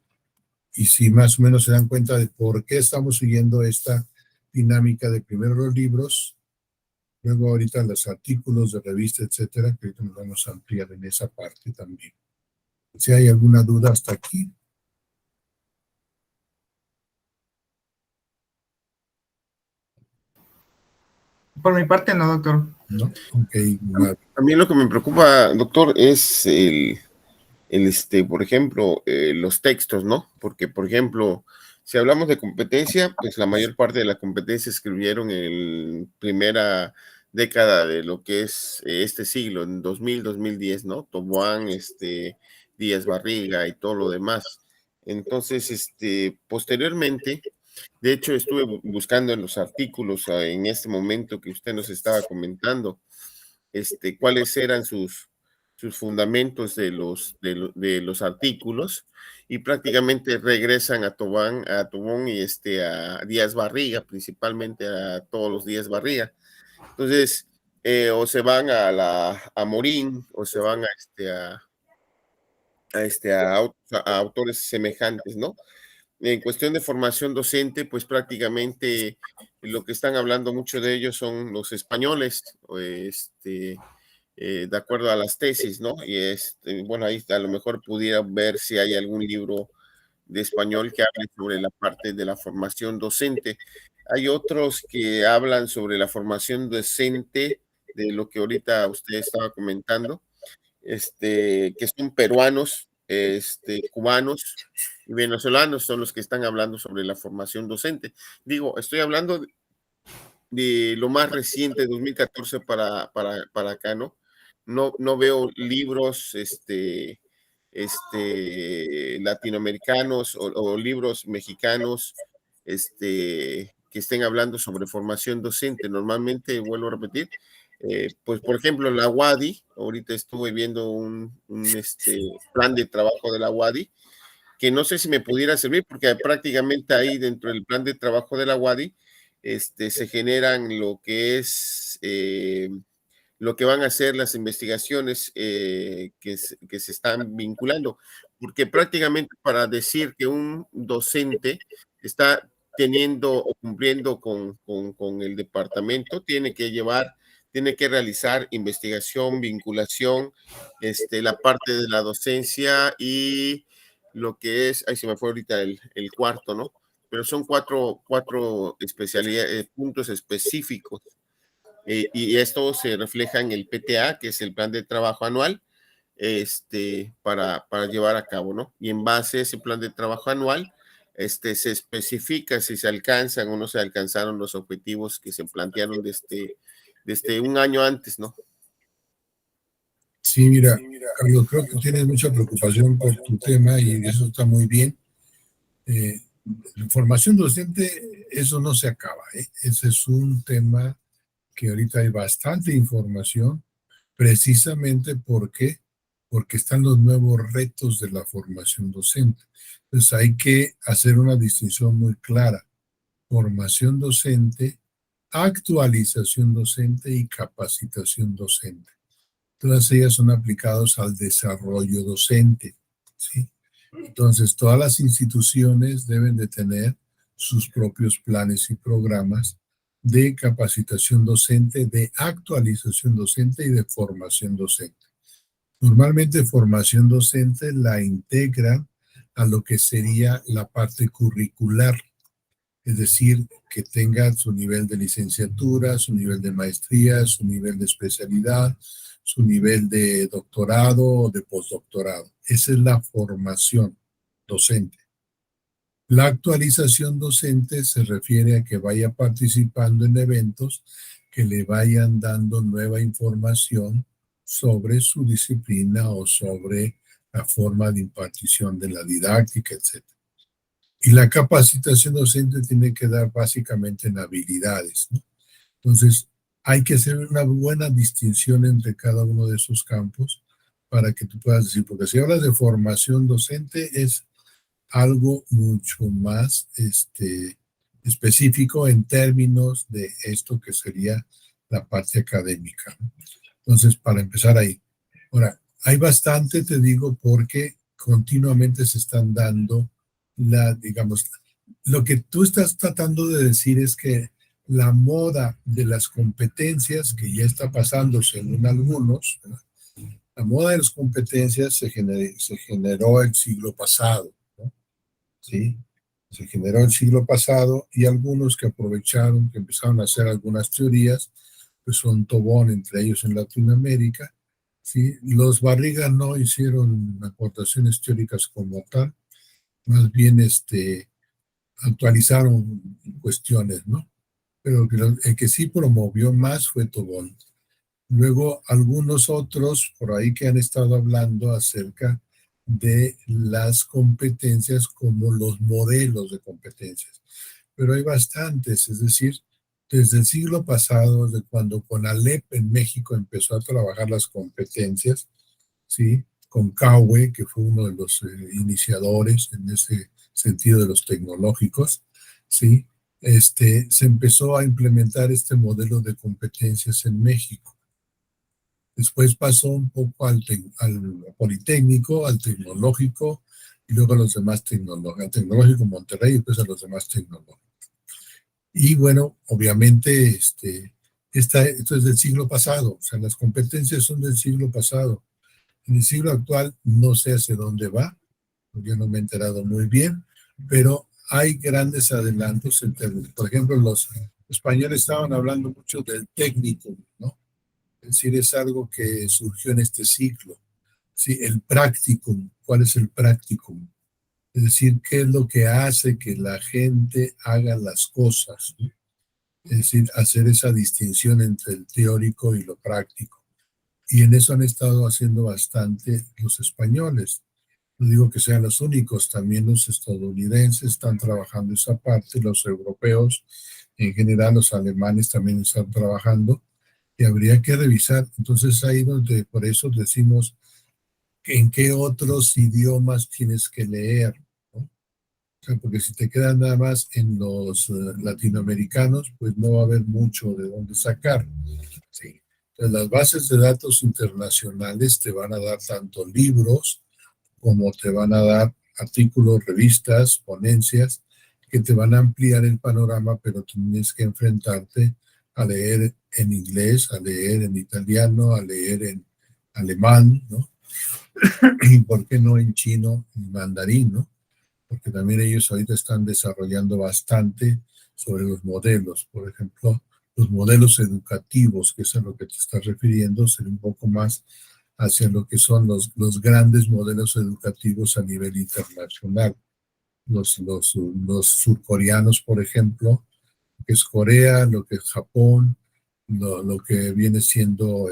Y si más o menos se dan cuenta de por qué estamos siguiendo esta dinámica de primero los libros, luego ahorita los artículos de revista, etcétera, que ahorita nos vamos a ampliar en esa parte también. Si hay alguna duda hasta aquí. Por mi parte, no, doctor. ¿No? Ok. A mí lo que me preocupa, doctor, es por ejemplo, los textos, ¿no? Porque, por ejemplo, si hablamos de competencia, pues la mayor parte de la competencia escribieron en primera década de lo que es este siglo, en 2000, 2010, ¿no? Toboán, Díaz Barriga y todo lo demás. Entonces, posteriormente, de hecho, estuve buscando en los artículos en este momento que usted nos estaba comentando, cuáles eran sus fundamentos de los artículos, y prácticamente regresan a Tobón y a Díaz Barriga, principalmente a todos los Díaz Barriga. Entonces, o se van a Morín, o se van a autores semejantes, ¿no? En cuestión de formación docente, pues prácticamente lo que están hablando mucho de ellos son los españoles, de acuerdo a las tesis, ¿no? Y bueno, ahí a lo mejor pudiera ver si hay algún libro de español que hable sobre la parte de la formación docente. Hay otros que hablan sobre la formación docente de lo que ahorita usted estaba comentando, que son peruanos, cubanos y venezolanos son los que están hablando sobre la formación docente. Digo, estoy hablando de lo más reciente, 2014 para acá, ¿no? No veo libros latinoamericanos o libros mexicanos que estén hablando sobre formación docente. Normalmente, vuelvo a repetir, pues por ejemplo, la UADY, ahorita estuve viendo un plan de trabajo de la UADY, que no sé si me pudiera servir, porque prácticamente ahí dentro del plan de trabajo de la UADY se generan lo que es lo que van a ser las investigaciones que se están vinculando, porque prácticamente para decir que un docente está teniendo o cumpliendo con el departamento, tiene que realizar investigación, vinculación, la parte de la docencia y lo que es, ahí se me fue ahorita el cuarto, ¿no? Pero son cuatro especialidades, puntos específicos. Y esto se refleja en el PTA, que es el plan de trabajo anual, para llevar a cabo, ¿no? Y en base a ese plan de trabajo anual, se especifica si se alcanzan o no se alcanzaron los objetivos que se plantearon desde un año antes, ¿no? Sí, mira, Carlos, creo que tienes mucha preocupación por tu tema y eso está muy bien. La formación docente, eso no se acaba, ¿eh? Ese es un tema que ahorita hay bastante información, precisamente porque porque están los nuevos retos de la formación docente. Entonces hay que hacer una distinción muy clara: formación docente, actualización docente y capacitación docente. Todas ellas son aplicadas al desarrollo docente, ¿sí? Entonces, todas las instituciones deben de tener sus propios planes y programas de capacitación docente, de actualización docente y de formación docente. Normalmente formación docente la integran a lo que sería la parte curricular, es decir, que tenga su nivel de licenciatura, su nivel de maestría, su nivel de especialidad, su nivel de doctorado o de postdoctorado. Esa es la formación docente. La actualización docente se refiere a que vaya participando en eventos que le vayan dando nueva información sobre su disciplina o sobre la forma de impartición de la didáctica, etc. Y la capacitación docente tiene que dar básicamente en habilidades, ¿no? Entonces, hay que hacer una buena distinción entre cada uno de esos campos para que tú puedas decir, porque si hablas de formación docente es algo mucho más específico en términos de esto que sería la parte académica, ¿no? Entonces, para empezar ahí. Ahora, hay bastante, te digo, porque continuamente se están dando digamos, lo que tú estás tratando de decir es que la moda de las competencias, que ya está pasando según algunos, ¿verdad? La moda de las competencias se generó el siglo pasado, ¿no? ¿Sí? Se generó el siglo pasado y algunos que aprovecharon, que empezaron a hacer algunas teorías, pues son Tobón, entre ellos en Latinoamérica, ¿sí? Los Barriga no hicieron aportaciones teóricas como tal, más bien actualizaron cuestiones, ¿no? Pero el que sí promovió más fue Tobón. Luego, algunos otros por ahí que han estado hablando acerca de las competencias como los modelos de competencias. Pero hay bastantes, es decir, desde el siglo pasado, de cuando CONALEP en México empezó a trabajar las competencias, ¿sí? Con Caue, que fue uno de los iniciadores en ese sentido de los tecnológicos, ¿sí? Se empezó a implementar este modelo de competencias en México. Después pasó un poco al Politécnico, al Tecnológico, y luego a los demás tecnológicos, al Tecnológico Monterrey y después a los demás tecnológicos. Y bueno, obviamente, esto es del siglo pasado, o sea, las competencias son del siglo pasado. En el siglo actual no sé hacia dónde va, yo no me he enterado muy bien, pero hay grandes adelantos. Por ejemplo, los españoles estaban hablando mucho del técnico, ¿no? Es decir, es algo que surgió en este ciclo. Sí, el practicum. ¿Cuál es el practicum? Es decir, ¿qué es lo que hace que la gente haga las cosas, ¿no? Es decir, hacer esa distinción entre el teórico y lo práctico. Y en eso han estado haciendo bastante los españoles. No digo que sean los únicos, también los estadounidenses están trabajando esa parte, los europeos, en general los alemanes también están trabajando y habría que revisar. Entonces ahí donde por eso decimos que en qué otros idiomas tienes que leer, ¿no? O sea, porque si te quedas nada más en los latinoamericanos, pues no va a haber mucho de dónde sacar. Sí. Entonces, las bases de datos internacionales te van a dar tanto libros como te van a dar artículos, revistas, ponencias, que te van a ampliar el panorama, pero tienes que enfrentarte a leer en inglés, a leer en italiano, a leer en alemán, ¿no? Y por qué no en chino y mandarín, ¿no? Porque también ellos ahorita están desarrollando bastante sobre los modelos. Por ejemplo, los modelos educativos, que es a lo que te estás refiriendo, sería un poco más hacia lo que son los grandes modelos educativos a nivel internacional. Los surcoreanos, por ejemplo, que es Corea, lo que es Japón, lo que viene siendo,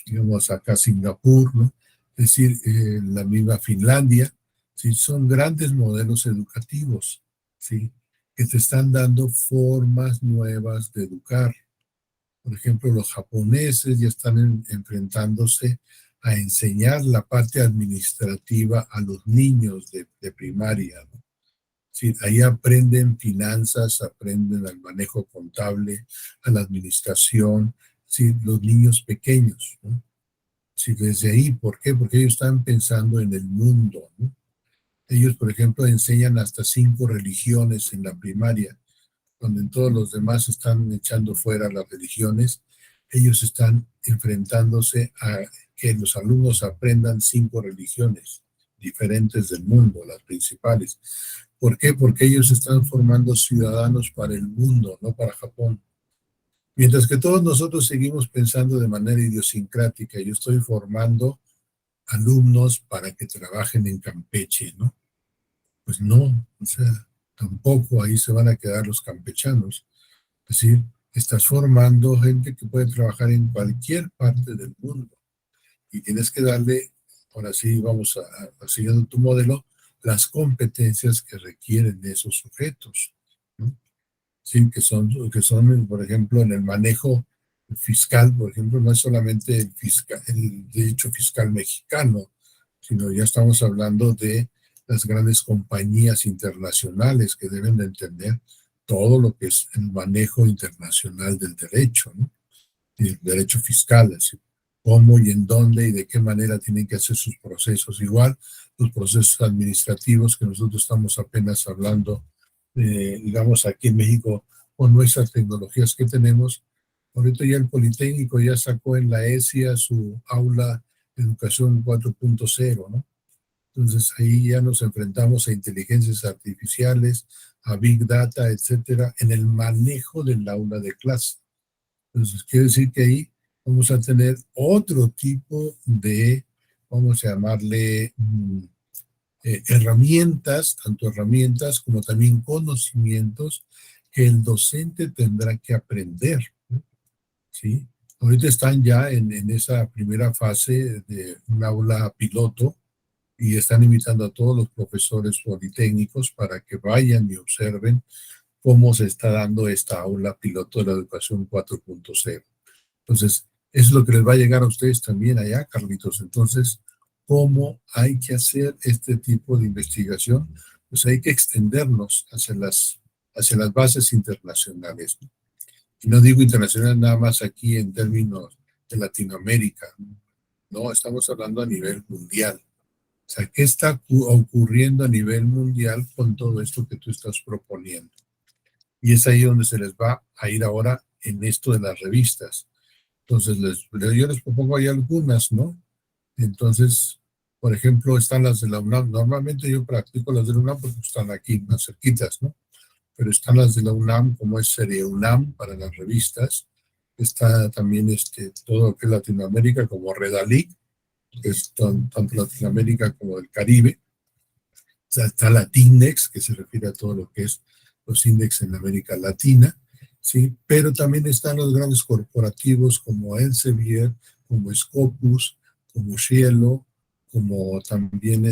digamos, acá Singapur, ¿no? Es decir, la misma Finlandia, ¿sí? Son grandes modelos educativos, ¿sí? Que te están dando formas nuevas de educar. Por ejemplo, los japoneses ya están enfrentándose a enseñar la parte administrativa a los niños de primaria, ¿no? Sí, ahí aprenden finanzas, aprenden al manejo contable, a la administración, sí, los niños pequeños, ¿no? Sí, desde ahí, ¿por qué? Porque ellos están pensando en el mundo, ¿no? Ellos, por ejemplo, enseñan hasta 5 religiones en la primaria, donde en todos los demás están echando fuera las religiones. Ellos están enfrentándose a que los alumnos aprendan 5 religiones diferentes del mundo, las principales. ¿Por qué? Porque ellos están formando ciudadanos para el mundo, no para Japón. Mientras que todos nosotros seguimos pensando de manera idiosincrática, yo estoy formando alumnos para que trabajen en Campeche, ¿no? Pues no, o sea, tampoco ahí se van a quedar los campechanos. Es decir, estás formando gente que puede trabajar en cualquier parte del mundo y tienes que darle, ahora sí vamos a siguiendo tu modelo, las competencias que requieren esos sujetos, ¿no? Sí, que son, por ejemplo, en el manejo fiscal, por ejemplo, no es solamente el derecho fiscal mexicano, sino ya estamos hablando de las grandes compañías internacionales que deben de entender todo lo que es el manejo internacional del derecho, ¿no? Y el derecho fiscal, así, cómo y en dónde y de qué manera tienen que hacer sus procesos. Igual, los procesos administrativos que nosotros estamos apenas hablando, digamos, aquí en México, con nuestras tecnologías que tenemos. Ahorita ya el Politécnico ya sacó en la ESIA su aula de educación 4.0, ¿no? Entonces ahí ya nos enfrentamos a inteligencias artificiales, a Big Data, etcétera, en el manejo del aula de clase. Entonces quiere decir que ahí vamos a tener otro tipo de, vamos a llamarle, herramientas, tanto herramientas como también conocimientos que el docente tendrá que aprender, ¿no? ¿Sí? Ahorita están ya en esa primera fase de un aula piloto y están invitando a todos los profesores politécnicos para que vayan y observen cómo se está dando esta aula piloto de la educación 4.0. Entonces, es lo que les va a llegar a ustedes también allá, Carlitos. Entonces, ¿cómo hay que hacer este tipo de investigación? Pues hay que extendernos hacia las bases internacionales, ¿no? Y no digo internacional nada más aquí en términos de Latinoamérica, no, estamos hablando a nivel mundial. O sea, ¿qué está ocurriendo a nivel mundial con todo esto que tú estás proponiendo? Y es ahí donde se les va a ir ahora en esto de las revistas. Entonces, yo les propongo ahí algunas, ¿no? Entonces, por ejemplo, están las de la UNAM. Normalmente yo practico las de la UNAM porque están aquí más cerquitas, ¿no? Pero están las de la UNAM, como es Serie UNAM para las revistas. Está también todo lo que es Latinoamérica, como Redalic, que es tanto Latinoamérica como del Caribe. O sea, está Latindex, que se refiere a todo lo que es los índices en América Latina, ¿sí? Pero también están los grandes corporativos como Elsevier, como Scopus, como Cielo, como también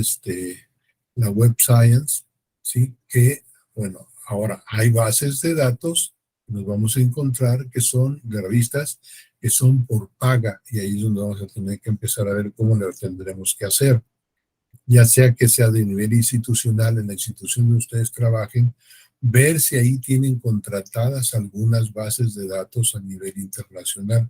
la Web Science, ¿sí? Que, bueno, ahora hay bases de datos que nos vamos a encontrar que son de revistas que son por paga y ahí es donde vamos a tener que empezar a ver cómo lo tendremos que hacer, ya sea que sea de nivel institucional, en la institución donde ustedes trabajen, ver si ahí tienen contratadas algunas bases de datos a nivel internacional.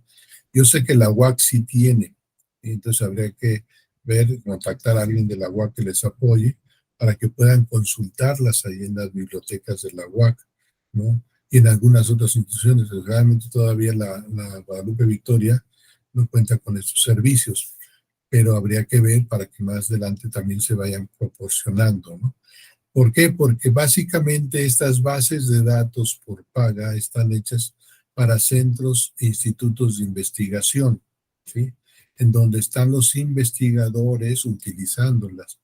Yo sé que la UAC sí tiene, entonces habría que ver, contactar a alguien de la UAC que les apoye para que puedan consultarlas ahí en las bibliotecas de la UAC, ¿no? Y en algunas otras instituciones, realmente todavía la Guadalupe Victoria no cuenta con estos servicios, pero habría que ver para que más adelante también se vayan proporcionando, ¿no? ¿Por qué? Porque básicamente estas bases de datos por paga están hechas para centros e institutos de investigación, ¿sí? En donde están los investigadores utilizándolas,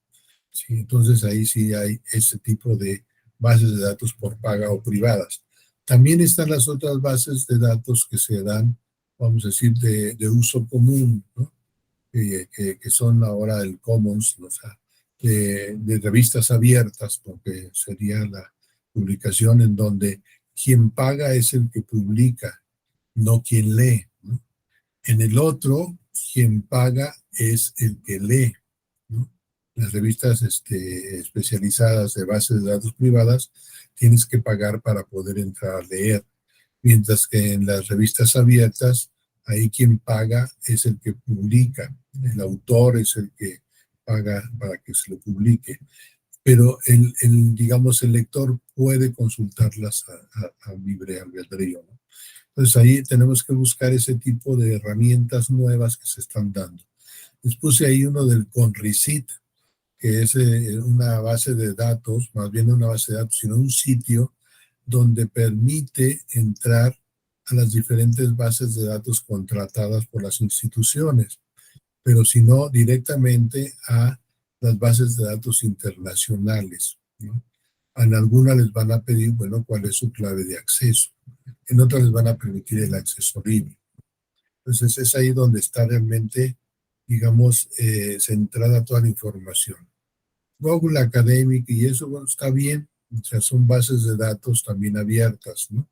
¿sí? Entonces ahí sí hay ese tipo de bases de datos por paga o privadas. También están las otras bases de datos que se dan, vamos a decir, de uso común, ¿no? Que son ahora el Commons, o sea, de revistas abiertas, porque sería la publicación en donde quien paga es el que publica, no quien lee, ¿no? En el otro, quien paga es el que lee, ¿no? Las revistas especializadas de bases de datos privadas tienes que pagar para poder entrar a leer, mientras que en las revistas abiertas, ahí quien paga es el que publica, el autor es el que paga para que se lo publique, pero digamos, el lector puede consultarlas a libre albedrío, ¿no? Entonces ahí tenemos que buscar ese tipo de herramientas nuevas que se están dando. Les puse ahí uno del Conricit, que es una base de datos, más bien no una base de datos, sino un sitio donde permite entrar a las diferentes bases de datos contratadas por las instituciones, pero si no directamente a las bases de datos internacionales, ¿no? En algunas les van a pedir, bueno, cuál es su clave de acceso. En otras les van a permitir el acceso libre. Entonces es ahí donde está realmente, digamos, centrada toda la información. Google Academic y eso, bueno, está bien, o sea, son bases de datos también abiertas, ¿no?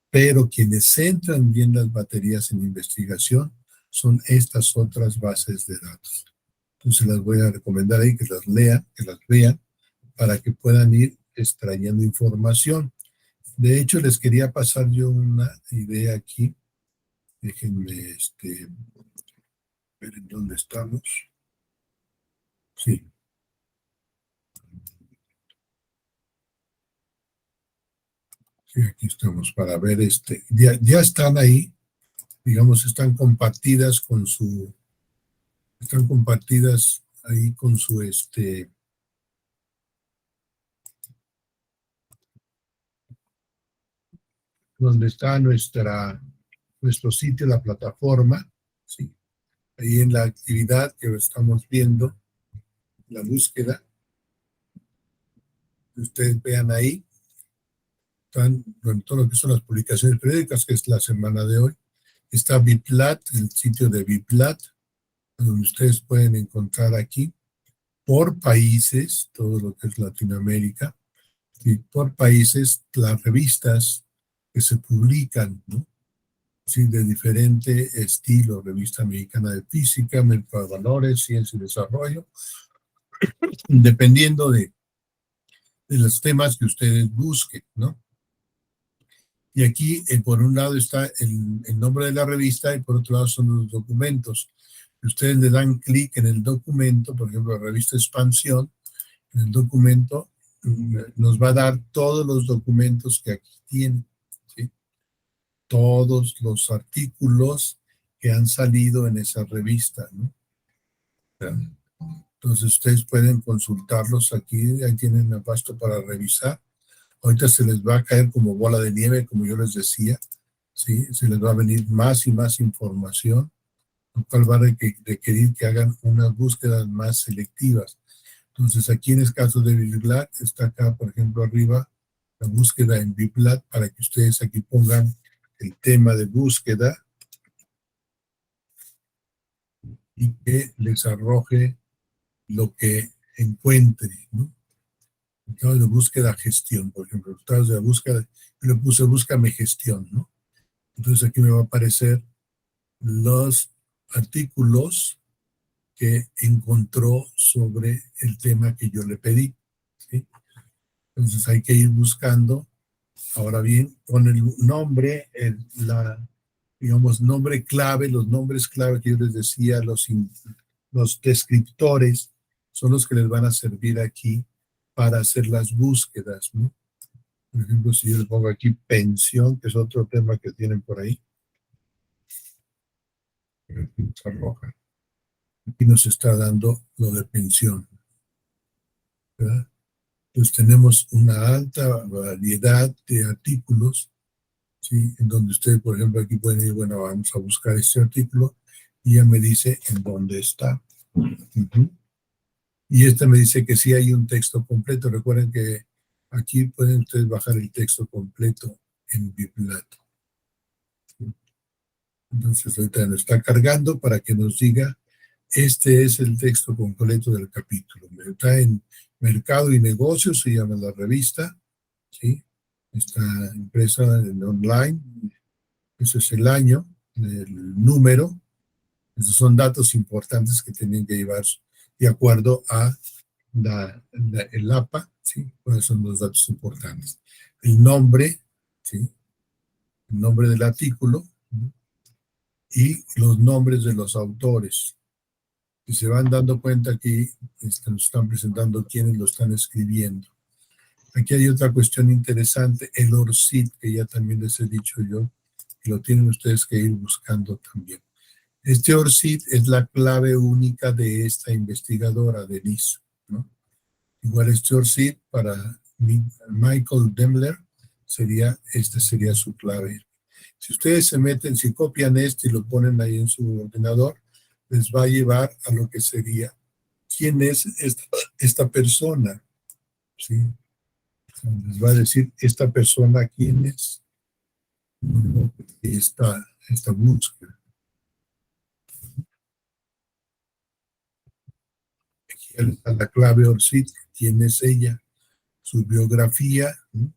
Pero quienes centran bien las baterías en investigación son estas otras bases de datos. Entonces las voy a recomendar ahí que las lean, que las vean, para que puedan ir extrayendo información. De hecho, les quería pasar yo una idea aquí. Déjenme ver en dónde estamos. Sí. Sí, aquí estamos para ver ya están ahí, digamos, están compartidas ahí con su donde está nuestro sitio, la plataforma, sí. Ahí en la actividad que estamos viendo, la búsqueda, ustedes vean ahí, están bueno, todo lo que son las publicaciones periódicas, que es la semana de hoy. Está Biplat, el sitio de Biplat, donde ustedes pueden encontrar aquí por países, todo lo que es Latinoamérica, y por países las revistas que se publican, ¿no? Sí, de diferente estilo, revista mexicana de física, mercado de valores, ciencia y desarrollo, dependiendo de los temas que ustedes busquen, ¿no? Y aquí, por un lado está el nombre de la revista y por otro lado son los documentos. Ustedes le dan clic en el documento, por ejemplo, la revista Expansión, en el documento nos va a dar todos los documentos que aquí tienen, ¿sí? Todos los artículos que han salido en esa revista, ¿no? Entonces ustedes pueden consultarlos aquí, ahí tienen el pasto para revisar. Ahorita se les va a caer como bola de nieve, como yo les decía, ¿sí? Se les va a venir más y más información, lo cual va a requerir que hagan unas búsquedas más selectivas. Entonces aquí en el caso de Biplat, está acá, por ejemplo, arriba, la búsqueda en Biplat, para que ustedes aquí pongan el tema de búsqueda y que les arroje lo que encuentre, ¿no? Estados de búsqueda gestión, por ejemplo, estados de búsqueda, yo le puse búscame gestión, ¿no? Entonces aquí me va a aparecer los artículos que encontró sobre el tema que yo le pedí, ¿sí? Entonces hay que ir buscando, ahora bien, con el nombre, digamos, nombre clave, los nombres clave que yo les decía, los descriptores son los que les van a servir aquí para hacer las búsquedas, ¿no? Por ejemplo, si yo le pongo aquí pensión, que es otro tema que tienen por ahí, aquí nos está dando lo de pensión, ¿verdad? Entonces tenemos una alta variedad de artículos, ¿sí? En donde ustedes, por ejemplo, aquí pueden ir, bueno, vamos a buscar este artículo y ya me dice en dónde está. Y este me dice que sí hay un texto completo. Recuerden que aquí pueden ustedes bajar el texto completo en Biplat. Entonces ahorita lo está cargando para que nos diga, este es el texto completo del capítulo. Está en Mercado y Negocios, se llama la revista, ¿sí? Está impresa en online, ese es el año, el número, Esos son datos importantes que tienen que llevar de acuerdo a el APA, ¿sí? ¿Cuáles son los datos importantes? El nombre, ¿sí? El nombre del artículo, ¿no? Y los nombres de los autores. Si se van dando cuenta aquí, nos están presentando quiénes lo están escribiendo. Aquí hay otra cuestión interesante, el ORCID, que ya también les he dicho yo, y lo tienen ustedes que ir buscando también. Este ORCID es la clave única de esta investigadora, Denise, ¿no? Igual este ORCID para Michael Demler sería su clave. Si ustedes se meten, si copian esto y lo ponen ahí en su ordenador, les va a llevar a lo que sería quién es esta persona, ¿sí? Les va a decir esta persona quién es, esta búsqueda. Aquí está la clave ORCID, quién es ella, su biografía, ¿no?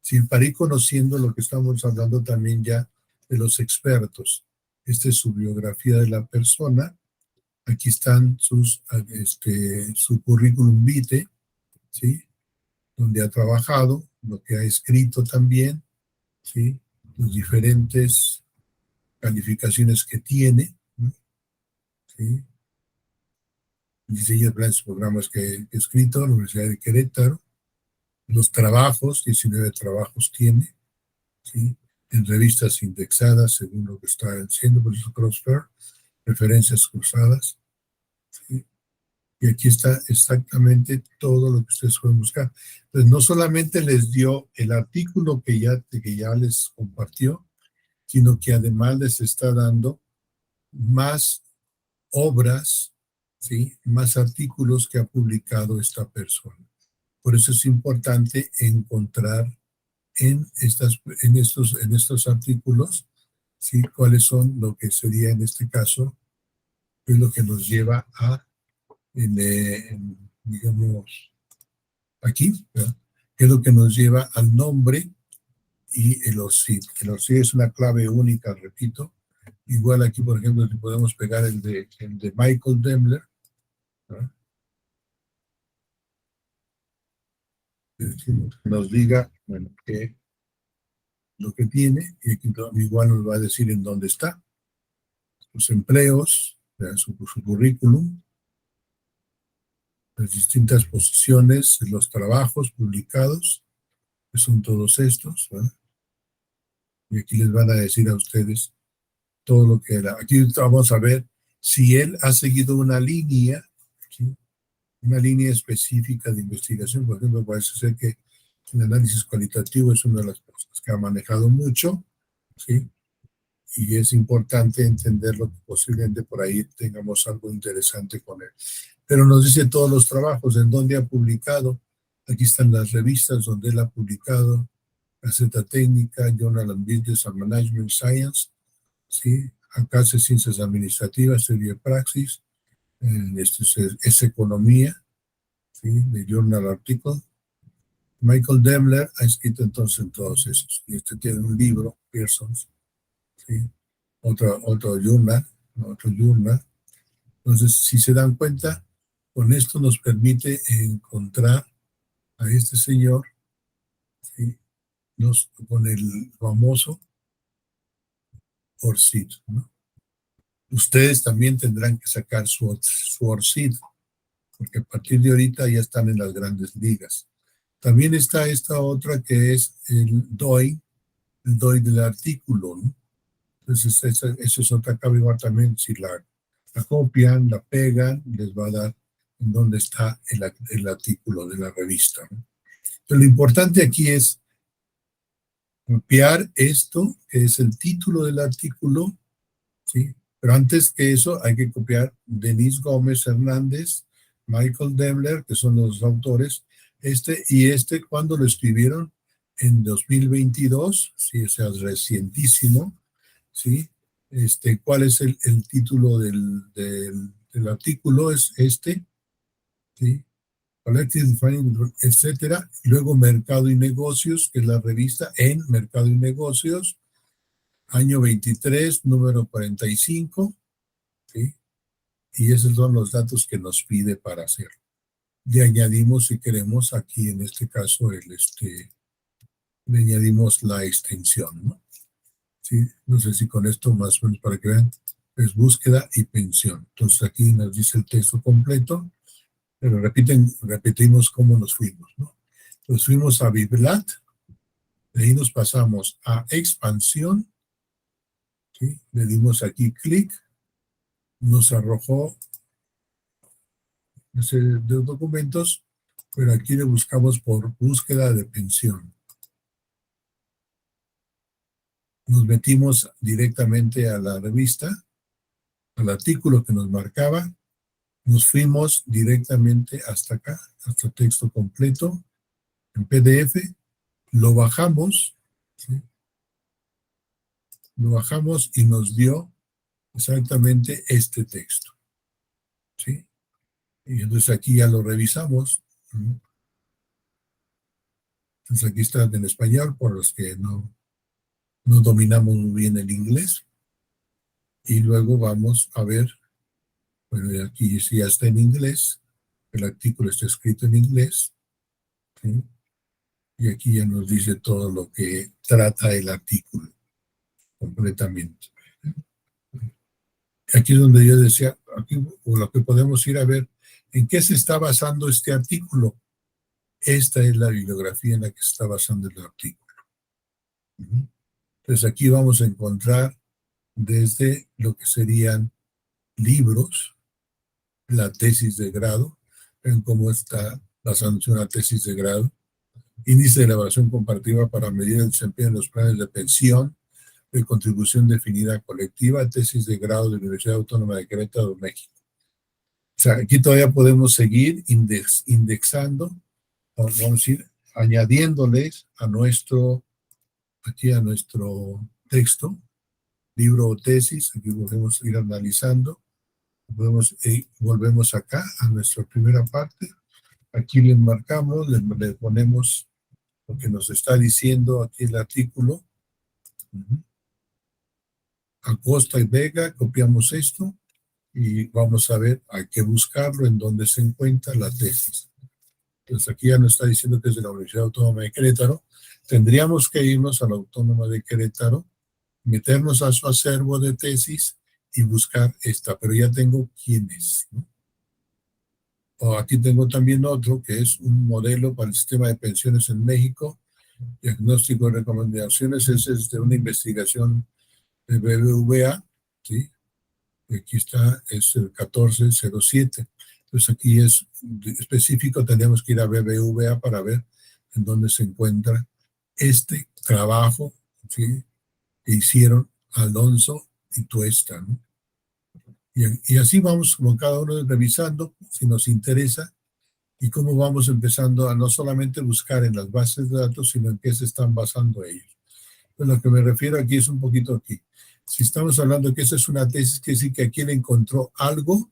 Sí, para ir conociendo lo que estamos hablando también ya de los expertos. Esta es su biografía de la persona. Aquí están su currículum vitae, ¿sí? Donde ha trabajado, lo que ha escrito también, ¿sí? Las diferentes calificaciones que tiene, ¿no? ¿Sí? Diseño de planes y programas que he escrito, la Universidad de Querétaro, los trabajos, 19 trabajos tiene, ¿sí? En revistas indexadas según lo que está haciendo, por eso Crossfair, referencias cruzadas, ¿sí? Y aquí está exactamente todo lo que ustedes pueden buscar. Entonces, no solamente les dio el artículo que ya les compartió, sino que además les está dando más obras, ¿sí? Más artículos que ha publicado esta persona. Por eso es importante encontrar en estos artículos, ¿sí? Cuáles son lo que sería en este caso, es lo que nos lleva a, digamos, aquí, ¿verdad? Que es lo que nos lleva al nombre y el ORCID. El ORCID es una clave única, repito. Igual aquí, por ejemplo, si podemos pegar el de Michael Demler, ¿verdad? Nos diga, bueno, que lo que tiene, y aquí igual nos va a decir en dónde está, sus empleos, su currículum, las distintas posiciones, los trabajos publicados, que son todos estos, ¿verdad? Y aquí les van a decir a ustedes todo lo que era. Aquí vamos a ver si él ha seguido una línea, ¿sí? Una línea específica de investigación. Por ejemplo, parece ser que el análisis cualitativo es una de las cosas que ha manejado mucho, ¿sí? Y es importante entenderlo, que posiblemente por ahí tengamos algo interesante con él. Pero nos dice todos los trabajos, en dónde ha publicado. Aquí están las revistas donde él ha publicado, Gaceta Técnica, Journal of Business and Management Science, ¿sí? Acá hace Ciencias Administrativas, Serie Praxis, esto es Economía, ¿sí? De Journal Article. Michael Demler ha escrito entonces en todos esos. Y este tiene un libro, Pearson's, ¿sí? Otro journal, ¿no? Otro journal. Entonces, si se dan cuenta, con esto nos permite encontrar a este señor, ¿sí? Con el famoso ORCID, ¿no? Ustedes también tendrán que sacar su ORCID, porque a partir de ahorita ya están en las grandes ligas. También está esta otra que es el DOI del artículo, ¿no? Entonces, esa es otra clave. Igual también, si la copian, la pegan, les va a dar en dónde está el artículo de la revista, ¿no? Pero lo importante aquí es copiar esto, que es el título del artículo, ¿sí? Pero antes que eso hay que copiar Denise Gómez Hernández, Michael Demler, que son los autores, cuando lo escribieron en 2022, sí, o sea, recientísimo, ¿sí? ¿Cuál es el título del artículo? Es ¿sí? Collective Defining, etcétera. Luego Mercado y Negocios, que es la revista en Mercado y Negocios, año 23, número 45, ¿sí? Y esos son los datos que nos pide para hacerlo. Le añadimos, si queremos, aquí en este caso, le añadimos la extensión, ¿no? ¿Sí? No sé si con esto más o menos para que vean, es búsqueda y pensión. Entonces aquí nos dice el texto completo, pero repetimos cómo nos fuimos, ¿no? Nos fuimos a Biblat, de ahí nos pasamos a expansión, ¿sí? Le dimos aquí clic, nos arrojó de documentos, pero aquí le buscamos por búsqueda de pensión. Nos metimos directamente a la revista, al artículo que nos marcaba, nos fuimos directamente hasta acá, hasta texto completo, en PDF, lo bajamos, ¿sí? Lo bajamos y nos dio exactamente este texto, ¿sí? Y entonces aquí ya lo revisamos, ¿no? Entonces aquí está en español, por los que no dominamos muy bien el inglés, y luego vamos a ver, bueno, aquí sí ya está en inglés, el artículo está escrito en inglés, ¿sí? Y aquí ya nos dice todo lo que trata el artículo completamente. Aquí es donde yo decía, aquí, o lo que podemos ir a ver, ¿en qué se está basando este artículo? Esta es la bibliografía en la que se está basando el artículo. Entonces aquí vamos a encontrar desde lo que serían libros, la tesis de grado, ven cómo está basándose una tesis de grado, índice de elaboración comparativa para medir el desempeño de los planes de pensión, de contribución definida colectiva, tesis de grado de la Universidad Autónoma de Querétaro, México. O sea, aquí todavía podemos seguir indexando, vamos a ir añadiéndoles aquí a nuestro texto, libro o tesis, aquí podemos ir analizando, volvemos acá a nuestra primera parte, aquí le marcamos, le ponemos lo que nos está diciendo aquí el artículo, Acosta y Vega, copiamos esto y vamos a ver, hay que buscarlo en donde se encuentra la tesis. Entonces aquí ya nos está diciendo que es de la Universidad Autónoma de Querétaro, tendríamos que irnos a la Autónoma de Querétaro, meternos a su acervo de tesis y buscar esta, pero ya tengo quién es, ¿no? O aquí tengo también otro que es un modelo para el sistema de pensiones en México, diagnóstico de recomendaciones, es de una investigación de BBVA, ¿sí? Y aquí está, es el 1407. Entonces aquí es específico, tendríamos que ir a BBVA para ver en dónde se encuentra este trabajo, ¿sí? Que hicieron Alonso y Tuesta, ¿no? Y así vamos con cada uno revisando, si nos interesa, y cómo vamos empezando a no solamente buscar en las bases de datos, sino en qué se están basando ellos. Pues lo que me refiero aquí es un poquito aquí. Si estamos hablando que esa es una tesis, que sí que aquí le encontró algo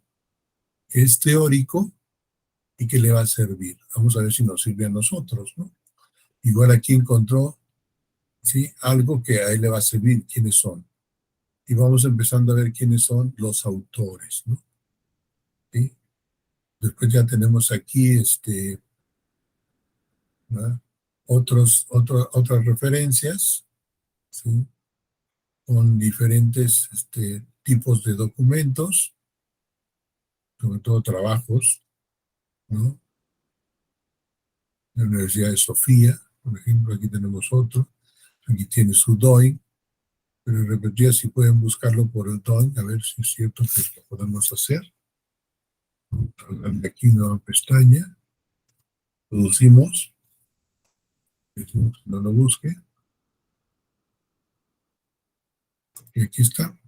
que es teórico y que le va a servir. Vamos a ver si nos sirve a nosotros, ¿no? Igual aquí encontró, ¿sí? Algo que a él le va a servir, quiénes son. Y vamos empezando a ver quiénes son los autores, ¿no? ¿Sí? Después ya tenemos aquí, ¿verdad? Otras referencias, ¿sí? Con diferentes tipos de documentos, sobre todo trabajos, ¿no? La Universidad de Sofía, por ejemplo, aquí tenemos otro, aquí tiene su DOI, pero repetía si pueden buscarlo por el DOI, a ver si es cierto que lo podemos hacer. Aquí una pestaña, producimos, no lo busque, y aquí está.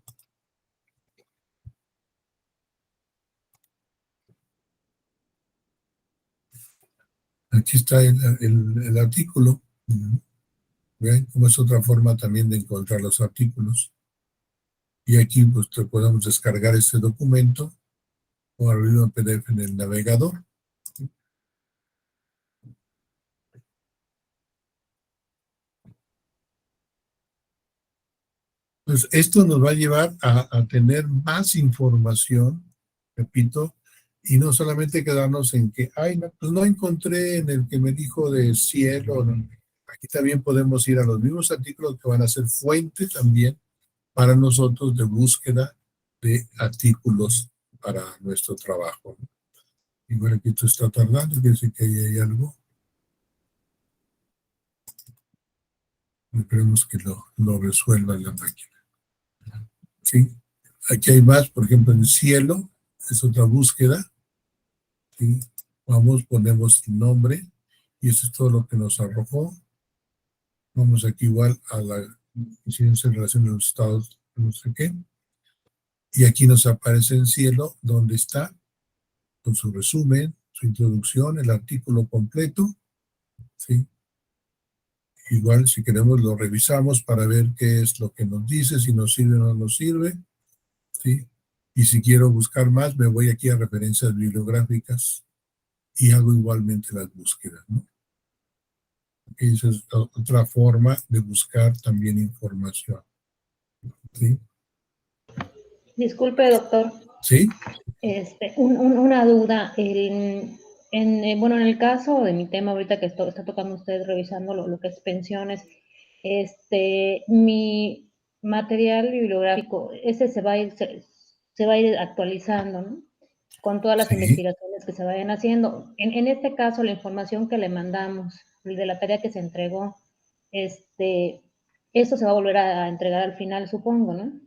Aquí está el artículo. ¿Ven? Como es otra forma también de encontrar los artículos. Y aquí pues podemos descargar este documento o abrirlo en PDF en el navegador. Pues esto nos va a llevar a tener más información, repito, y no solamente quedarnos en que, ay, no, pues no encontré en el que me dijo de cielo. No. Aquí también podemos ir a los mismos artículos que van a ser fuente también para nosotros de búsqueda de artículos para nuestro trabajo. Y bueno, aquí esto está tardando, quiere decir que ahí hay algo. Esperemos que lo resuelva la máquina. ¿Sí? Aquí hay más, por ejemplo, en el cielo, es otra búsqueda. ¿Sí? Vamos, ponemos el nombre y eso es todo lo que nos arrojó. Vamos aquí igual a la incidencia en relación a los estados, no sé qué. Y aquí nos aparece en cielo donde está, con su resumen, su introducción, el artículo completo. ¿Sí? Igual, si queremos, lo revisamos para ver qué es lo que nos dice, si nos sirve o no nos sirve. ¿Sí? Y si quiero buscar más, me voy aquí a referencias bibliográficas y hago igualmente las búsquedas, ¿no? Esa es otra forma de buscar también información. ¿Sí? Disculpe, doctor. ¿Sí? Una duda. Bueno, en el caso de mi tema ahorita que está tocando usted revisando lo que es pensiones, mi material bibliográfico, ese se va a ir actualizando, ¿no? Con todas las Sí. investigaciones que se vayan haciendo. En este caso, la información que le mandamos, de la tarea que se entregó, eso se va a volver a entregar al final, supongo, ¿no?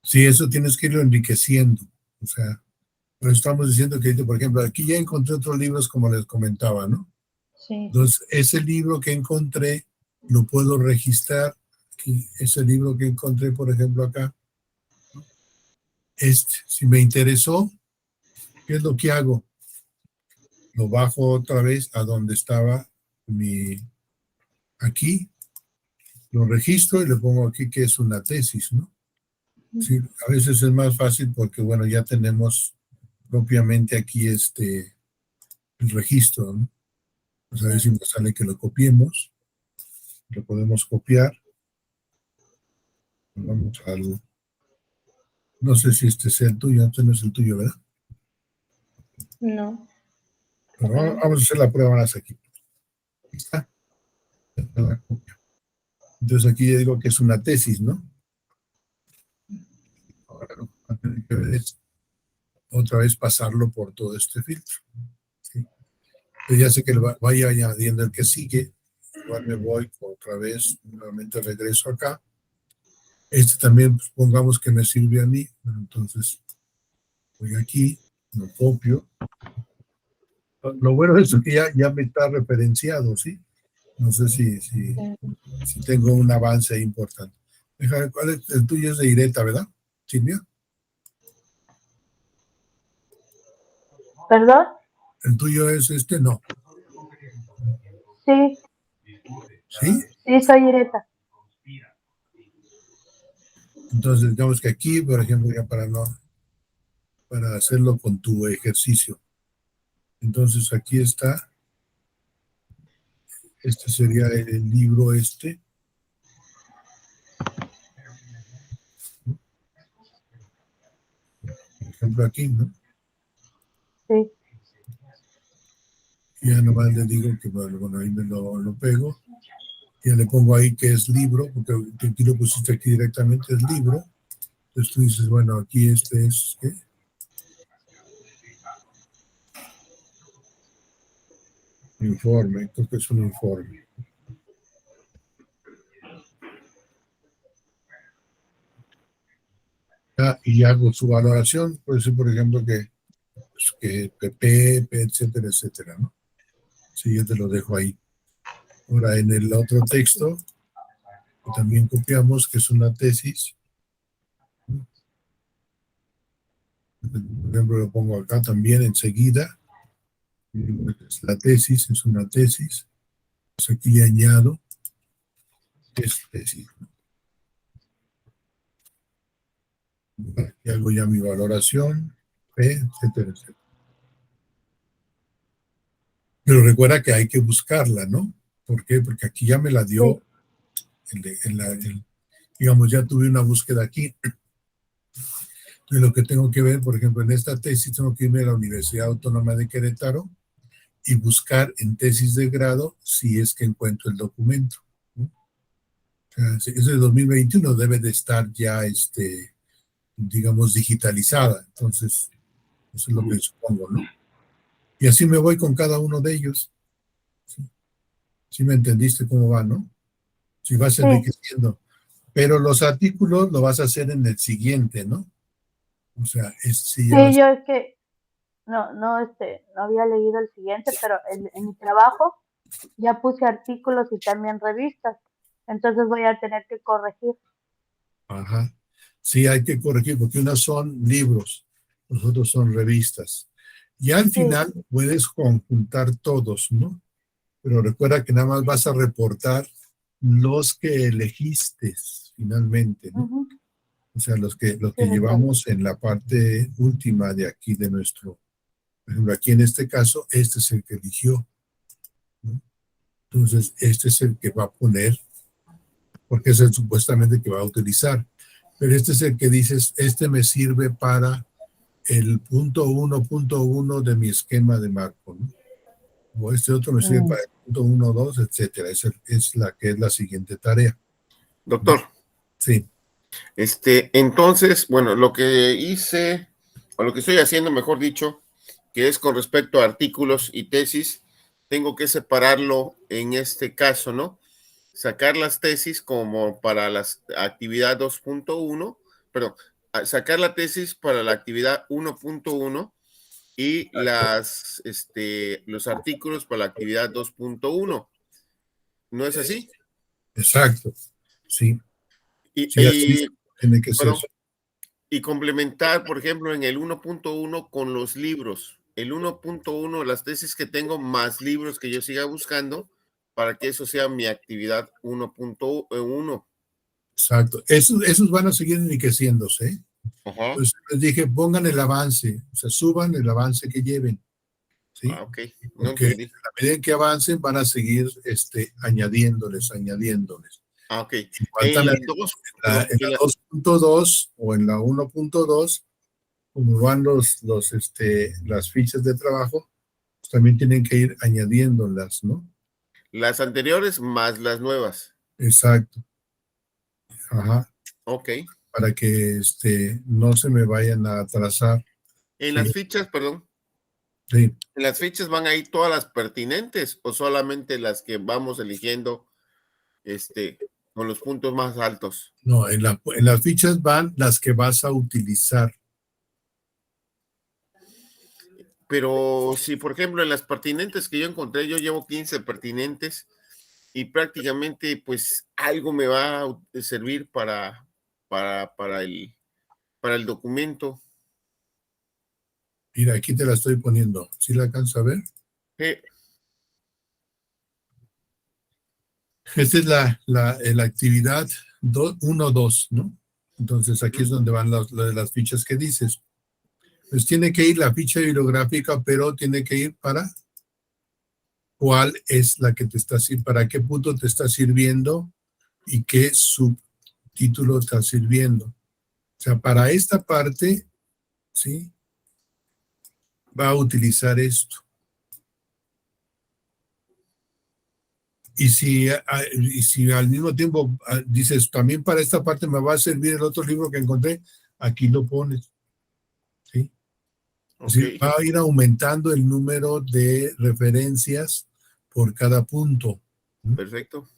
Sí, eso tienes que irlo enriqueciendo. O sea, pero estamos diciendo que, por ejemplo, aquí ya encontré otros libros como les comentaba, ¿no? Sí. Entonces, ese libro que encontré lo puedo registrar. Aquí, ese libro que encontré, por ejemplo, acá, ¿no? Si me interesó, ¿qué es lo que hago? Lo bajo otra vez a donde estaba aquí, lo registro y le pongo aquí que es una tesis, ¿no? Sí, a veces es más fácil porque, bueno, ya tenemos propiamente aquí el registro, ¿no? Pues a ver si nos sale que lo copiemos. Lo podemos copiar. Vamos al... No sé si este sea el tuyo, este no es el tuyo, ¿verdad? No. Pero vamos a hacer la prueba más aquí. Aquí está. Entonces aquí ya digo que es una tesis, ¿no? Ahora lo que va a tener que ver es otra vez pasarlo por todo este filtro. ¿Sí? Entonces ya sé que vaya añadiendo el que sigue. Igual me voy otra vez, nuevamente regreso acá. También, pues, pongamos que me sirve a mí. Entonces voy aquí, lo copio. Lo bueno es que ya me está referenciado, ¿sí? No sé si tengo un avance importante. Déjame, ¿cuál es? El tuyo es de Ireta, ¿verdad, Silvia? ¿Perdón? El tuyo es no. Sí, ¿Sí? sí, soy Ireta. Entonces, digamos que aquí, por ejemplo, ya para hacerlo con tu ejercicio. Entonces, aquí está. Este sería el libro por ejemplo, aquí, ¿no? Sí, Y ya nomás le digo que, bueno, ahí me lo pego. Ya le pongo ahí que es libro, porque aquí lo pusiste aquí directamente, es libro. Entonces tú dices, bueno, aquí este es, ¿qué? Informe, creo que es un informe. Y hago su valoración, puede ser, por ejemplo, que PP, etcétera, etcétera, ¿no? Sí, yo te lo dejo ahí. Ahora, en el otro texto, que también copiamos, que es una tesis, por ejemplo, lo pongo acá también enseguida. La tesis es una tesis. Pues aquí le añado es tesis. Y hago ya mi valoración, etcétera, etcétera. Pero recuerda que hay que buscarla, ¿no? ¿Por qué? Porque aquí ya me la dio sí. Digamos, ya tuve una búsqueda aquí. Entonces, lo que tengo que ver, por ejemplo, en esta tesis tengo que irme a la Universidad Autónoma de Querétaro y buscar en tesis de grado si es que encuentro el documento, ¿no? O sea, es de 2021, debe de estar ya, digamos, digitalizada. Entonces, eso es lo que supongo, ¿no? Y así me voy con cada uno de ellos. ¿Sí me entendiste cómo va, no? Si vas Sí, enriqueciendo. Pero los artículos lo vas a hacer en el siguiente, ¿no? O sea, si ya sí, vas. yo es que no había leído el siguiente, pero en mi trabajo ya puse artículos y también revistas. Entonces voy a tener que corregir. Ajá. Sí, hay que corregir, porque unas son libros, los otros son revistas. Y al Sí, final puedes conjuntar todos, ¿no? Pero recuerda que nada más vas a reportar los que elegiste finalmente, ¿no? ujú, O sea, los sí, que recuerdo. llevamos en la parte última de aquí de nuestro, por ejemplo, aquí en este caso, este es el que eligió, ¿no? Entonces, este es el que va a poner, porque es el supuestamente que va a utilizar. Pero este es el que dices, este me sirve para el punto uno de mi esquema de marco, ¿no? O este otro me sirve Mm, para el punto 1, 2, etcétera. Es la que es la siguiente tarea, ¿no? Doctor, Sí, entonces, bueno, lo que hice, o lo que estoy haciendo, mejor dicho, que es con respecto a artículos y tesis, tengo que separarlo en este caso, ¿no? Sacar las tesis como para la actividad 2.1, perdón, sacar la tesis para la actividad 1.1 y los artículos para la actividad 2.1. ¿No es así? exacto. Sí, Y, sí, así y, tiene que ser. perdón, y complementar, por ejemplo, en el 1.1 con los libros. El 1.1, las tesis que tengo, más libros que yo siga buscando, para que eso sea mi actividad 1.1. Exacto. Esos van a seguir enriqueciéndose, ¿eh? Ajá. Pues les dije, pongan el avance, o sea, suban el avance que lleven, ¿sí? Ok, no Porque a entendí. la medida en que avancen van a seguir añadiéndoles. Ok. Igual En la también 2, la, perdón, en la 2.2 o en la 1.2, como van las fichas de trabajo, pues también tienen que ir añadiéndolas, ¿no? las anteriores más las nuevas. Exacto. Ajá. Ok. Para que no se me vayan a atrasar. En las Sí, fichas, perdón, sí. en las fichas van a ir todas las pertinentes o solamente las que vamos eligiendo con los puntos más altos. No, en las fichas van las que vas a utilizar. Pero si, por ejemplo, en las pertinentes que yo encontré, yo llevo 15 pertinentes y prácticamente, pues, algo me va a servir para, para el, para el documento. Mira, aquí te la estoy poniendo. ¿Sí la alcanzas a ver? Eh, Esta es la actividad 1.2, ¿no? Entonces aquí es donde van las fichas que dices. Pues tiene que ir la ficha bibliográfica, pero tiene que ir para cuál es la que te está sirviendo, para qué punto te está sirviendo y qué subtítulo está sirviendo. O sea, para esta parte, ¿sí? Va a utilizar esto. Y si al mismo tiempo dices, también para esta parte me va a servir el otro libro que encontré, aquí lo pones, ¿sí? Es ok, decir, va a ir aumentando el número de referencias por cada punto, ¿no? perfecto.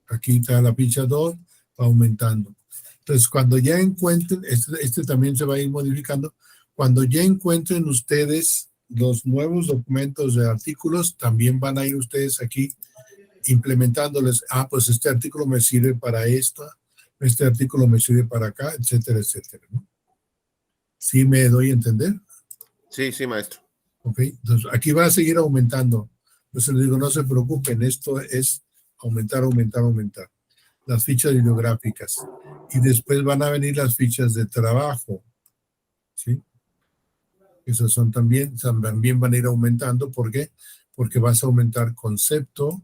Aquí está la ficha 2, va aumentando. Entonces, cuando ya encuentren, este también se va a ir modificando, cuando ya encuentren ustedes los nuevos documentos de artículos, también van a ir ustedes aquí implementándoles, pues este artículo me sirve para esto, este artículo me sirve para acá, etcétera, etcétera, ¿no? ¿Sí me doy a entender? Sí, sí, maestro. Ok, entonces aquí va a seguir aumentando. Entonces les digo, no se preocupen, esto es aumentar, aumentar, aumentar. Las fichas bibliográficas. Y después van a venir las fichas de trabajo, ¿sí? Esas también van a ir aumentando. ¿Por qué? Porque vas a aumentar concepto,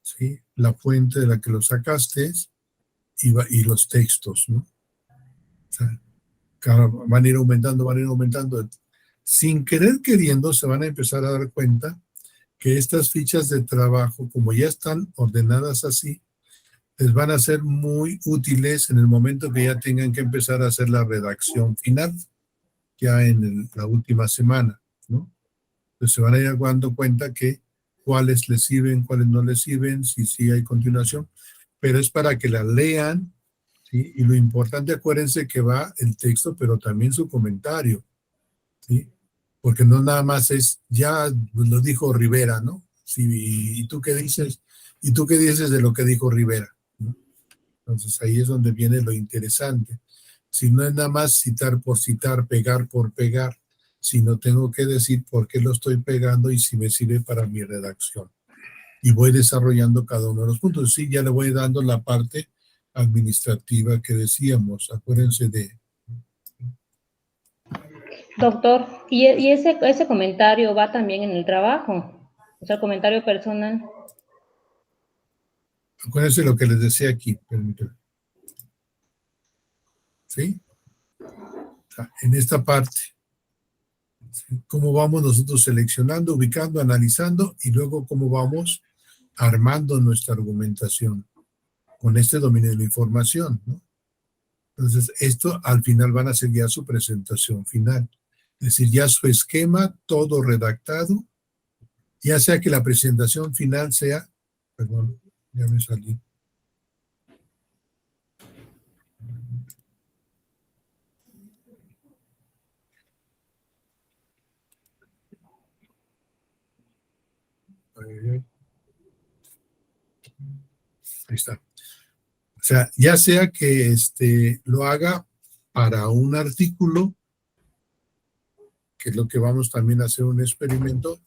¿sí? La fuente de la que lo sacaste y los textos, ¿no? O sea, van a ir aumentando, van a ir aumentando. Sin querer queriendo, se van a empezar a dar cuenta que estas fichas de trabajo, como ya están ordenadas así, les van a ser muy útiles en el momento que ya tengan que empezar a hacer la redacción final, ya en la última semana, ¿no? Entonces se van a ir dando cuenta que cuáles les sirven, cuáles no les sirven, si sí hay continuación, pero es para que la lean, ¿sí? Y lo importante, acuérdense que va el texto, pero también su comentario, ¿sí? Porque no nada más es, ya lo dijo Rivera, ¿no? Sí, ¿y tú qué dices? ¿Y tú qué dices de lo que dijo Rivera? ¿No? Entonces ahí es donde viene lo interesante. Si no es nada más citar por citar, pegar por pegar, sino tengo que decir por qué lo estoy pegando y si me sirve para mi redacción. Y voy desarrollando cada uno de los puntos. Sí, ya le voy dando la parte administrativa que decíamos. Acuérdense de... Doctor, ¿y ese comentario va también en el trabajo? O sea, el comentario personal. Acuérdense lo que les decía aquí. Permítanme. ¿Sí? O sea, en esta parte. ¿Sí? Cómo vamos nosotros seleccionando, ubicando, analizando y luego cómo vamos armando nuestra argumentación con este dominio de la información, ¿no? Entonces, esto al final van a ser ya su presentación final. Es decir, ya su esquema, todo redactado, ya sea que la presentación final sea, perdón, ya me salí. Ahí está. O sea, ya sea que lo haga para un artículo, que es lo que vamos también a hacer un experimento,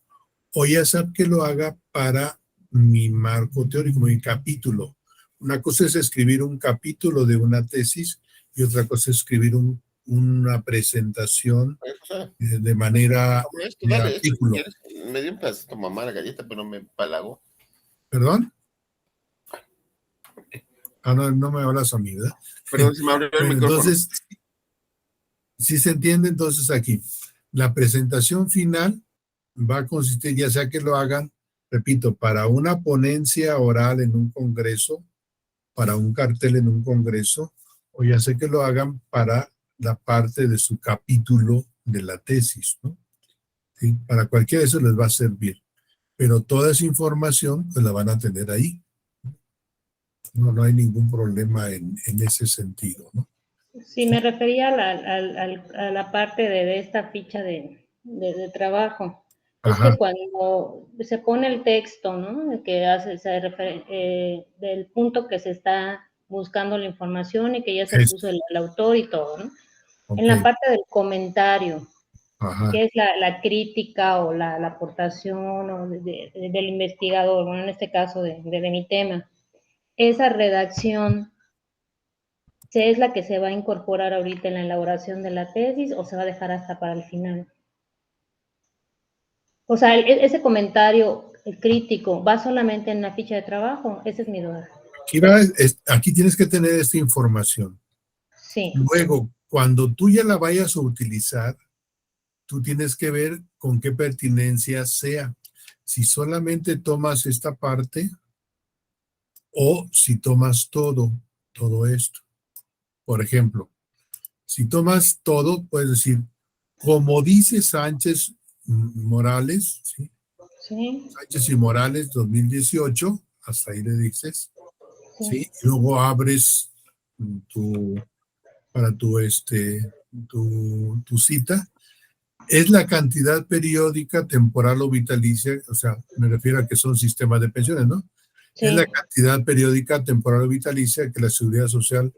o ya sea que lo haga para mi marco teórico, mi capítulo. Una cosa es escribir un capítulo de una tesis y otra cosa es escribir una presentación de manera Esto, de dale, esto, si artículo. quieres. Me dio un pedacito mamá la galleta, pero me empalagó. ¿Perdón? Ah, no, no me hablas a mí, ¿verdad? Perdón, se me abrió el Bueno, micrófono. entonces, si se entiende, entonces aquí, la presentación final va a consistir, ya sea que lo hagan, repito, para una ponencia oral en un congreso, para un cartel en un congreso, o ya sea que lo hagan para la parte de su capítulo de la tesis, ¿no? ¿Sí? Para cualquiera de eso les va a servir, pero toda esa información pues la van a tener ahí. No hay ningún problema en ese sentido, ¿no? Sí, me refería a la parte de esta ficha de trabajo. Es Ajá, que cuando se pone el texto, ¿no? Que hace, del punto que se está buscando la información y que ya se es, puso el autor y todo, ¿no? En ok, la parte del comentario, ajá, que es la crítica o la aportación o del investigador, bueno, en este caso de mi tema, esa redacción, ¿se es la que se va a incorporar ahorita en la elaboración de la tesis o se va a dejar hasta para el final? O sea, ese comentario crítico va solamente en la ficha de trabajo, esa es mi duda. aquí tienes que tener esta información. Sí, Luego, cuando tú ya la vayas a utilizar, tú tienes que ver con qué pertinencia sea. Si solamente tomas esta parte o si tomas todo esto. Por ejemplo, si tomas todo, puedes decir, como dice Sánchez Morales, ¿sí? sí, Sánchez y Morales 2018, hasta ahí le dices, sí, ¿sí? Y luego abres para tu cita. Es la cantidad periódica, temporal o vitalicia, o sea, me refiero a que son sistemas de pensiones, ¿no? Es la sí, cantidad periódica, temporal o vitalicia que la Seguridad Social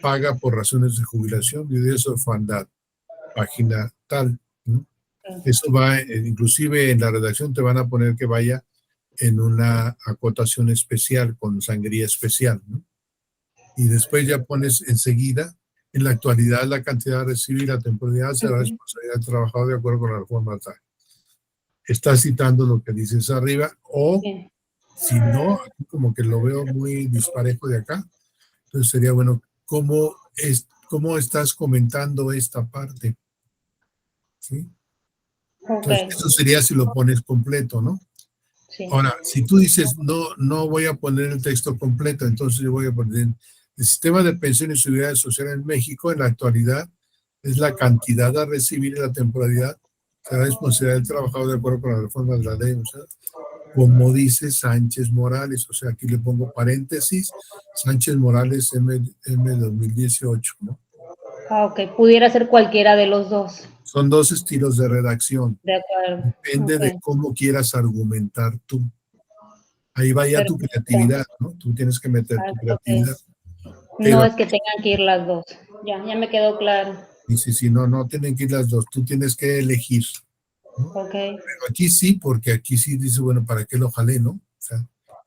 paga por razones de jubilación y de eso orfandad, página tal, ¿no? Eso va, inclusive en la redacción te van a poner que vaya en una acotación especial, con sangría especial, ¿no? Y después ya pones enseguida, en la actualidad la cantidad a recibir, la temporalidad será responsabilidad del trabajador de acuerdo con la reforma laboral. Está citando lo que dices arriba, o sí. si no, aquí como que lo veo muy disparejo de acá, Entonces sería bueno, ¿cómo estás comentando esta parte? ¿Sí? Ok, Entonces, eso sería si lo pones completo, ¿no? sí. Ahora, si tú dices, no voy a poner el texto completo, entonces yo voy a poner, el sistema de pensiones y seguridad social en México en la actualidad es la cantidad a recibir y la temporalidad será responsabilidad del trabajador de acuerdo con la reforma de la ley, o sea, como dice Sánchez Morales, o sea, aquí le pongo paréntesis, Sánchez Morales M 2018, ¿no? Ah, ok, pudiera ser cualquiera de los dos. Son dos estilos de redacción, De acuerdo. depende de Ok, cómo quieras argumentar tú. Ahí vaya tu perfecto. creatividad, ¿no? Tú tienes que meter Ah, tu ok. creatividad. No Pero es que tengan que ir las dos. Ya me quedó claro. dice, si no tienen que ir las dos, tú tienes que elegir, ¿no? Ok, Pero aquí sí, porque aquí sí dice, bueno, ¿para qué lo jalé, no? O sea,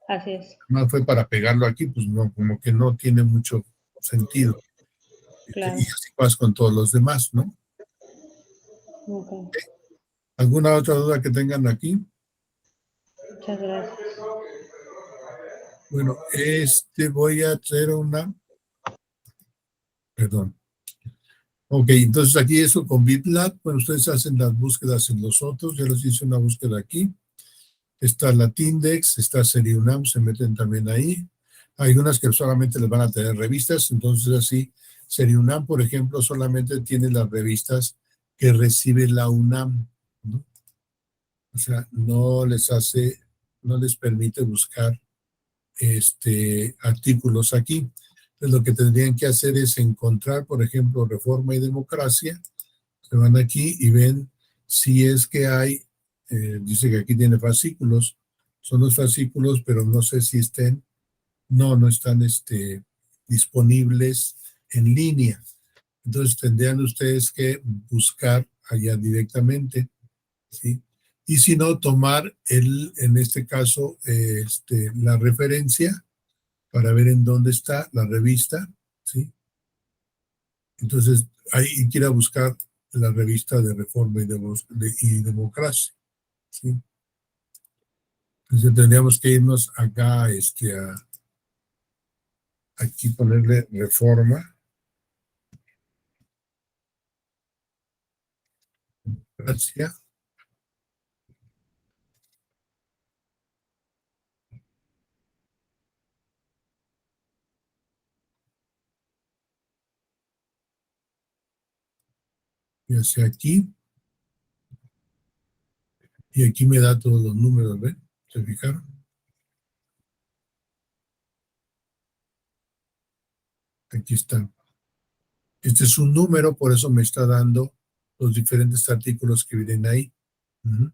así es. más fue para pegarlo aquí, pues no, como que no tiene mucho sentido. Y Claro. así vas con todos los demás, ¿no? Ok, ¿Alguna otra duda que tengan aquí? muchas gracias. Bueno, voy a hacer perdón. Ok, entonces aquí eso con BitLab, bueno, ustedes hacen las búsquedas en los otros, ya les hice una búsqueda aquí. Está Latindex, está Seriunam, se meten también ahí. Hay unas que solamente les van a tener revistas, entonces así, Seriunam, por ejemplo, solamente tiene las revistas que recibe la UNAM, ¿no? O sea, no les permite buscar artículos aquí. Entonces, lo que tendrían que hacer es encontrar, por ejemplo, Reforma y Democracia, se van aquí y ven si es que hay, dice que aquí tiene fascículos, son los fascículos, pero no sé si no están disponibles en línea. Entonces tendrían ustedes que buscar allá directamente, ¿sí? Y si no, tomar en este caso, la referencia para ver en dónde está la revista, ¿sí? Entonces, ahí quiera buscar la revista de Reforma y Democracia, ¿sí? Entonces tendríamos que irnos acá, aquí ponerle Reforma, Democracia, y hacia aquí, y aquí me da todos los números, ¿ven? ¿Se fijaron? Aquí están. Este es un número, por eso me está dando los diferentes artículos que vienen ahí. Ujú.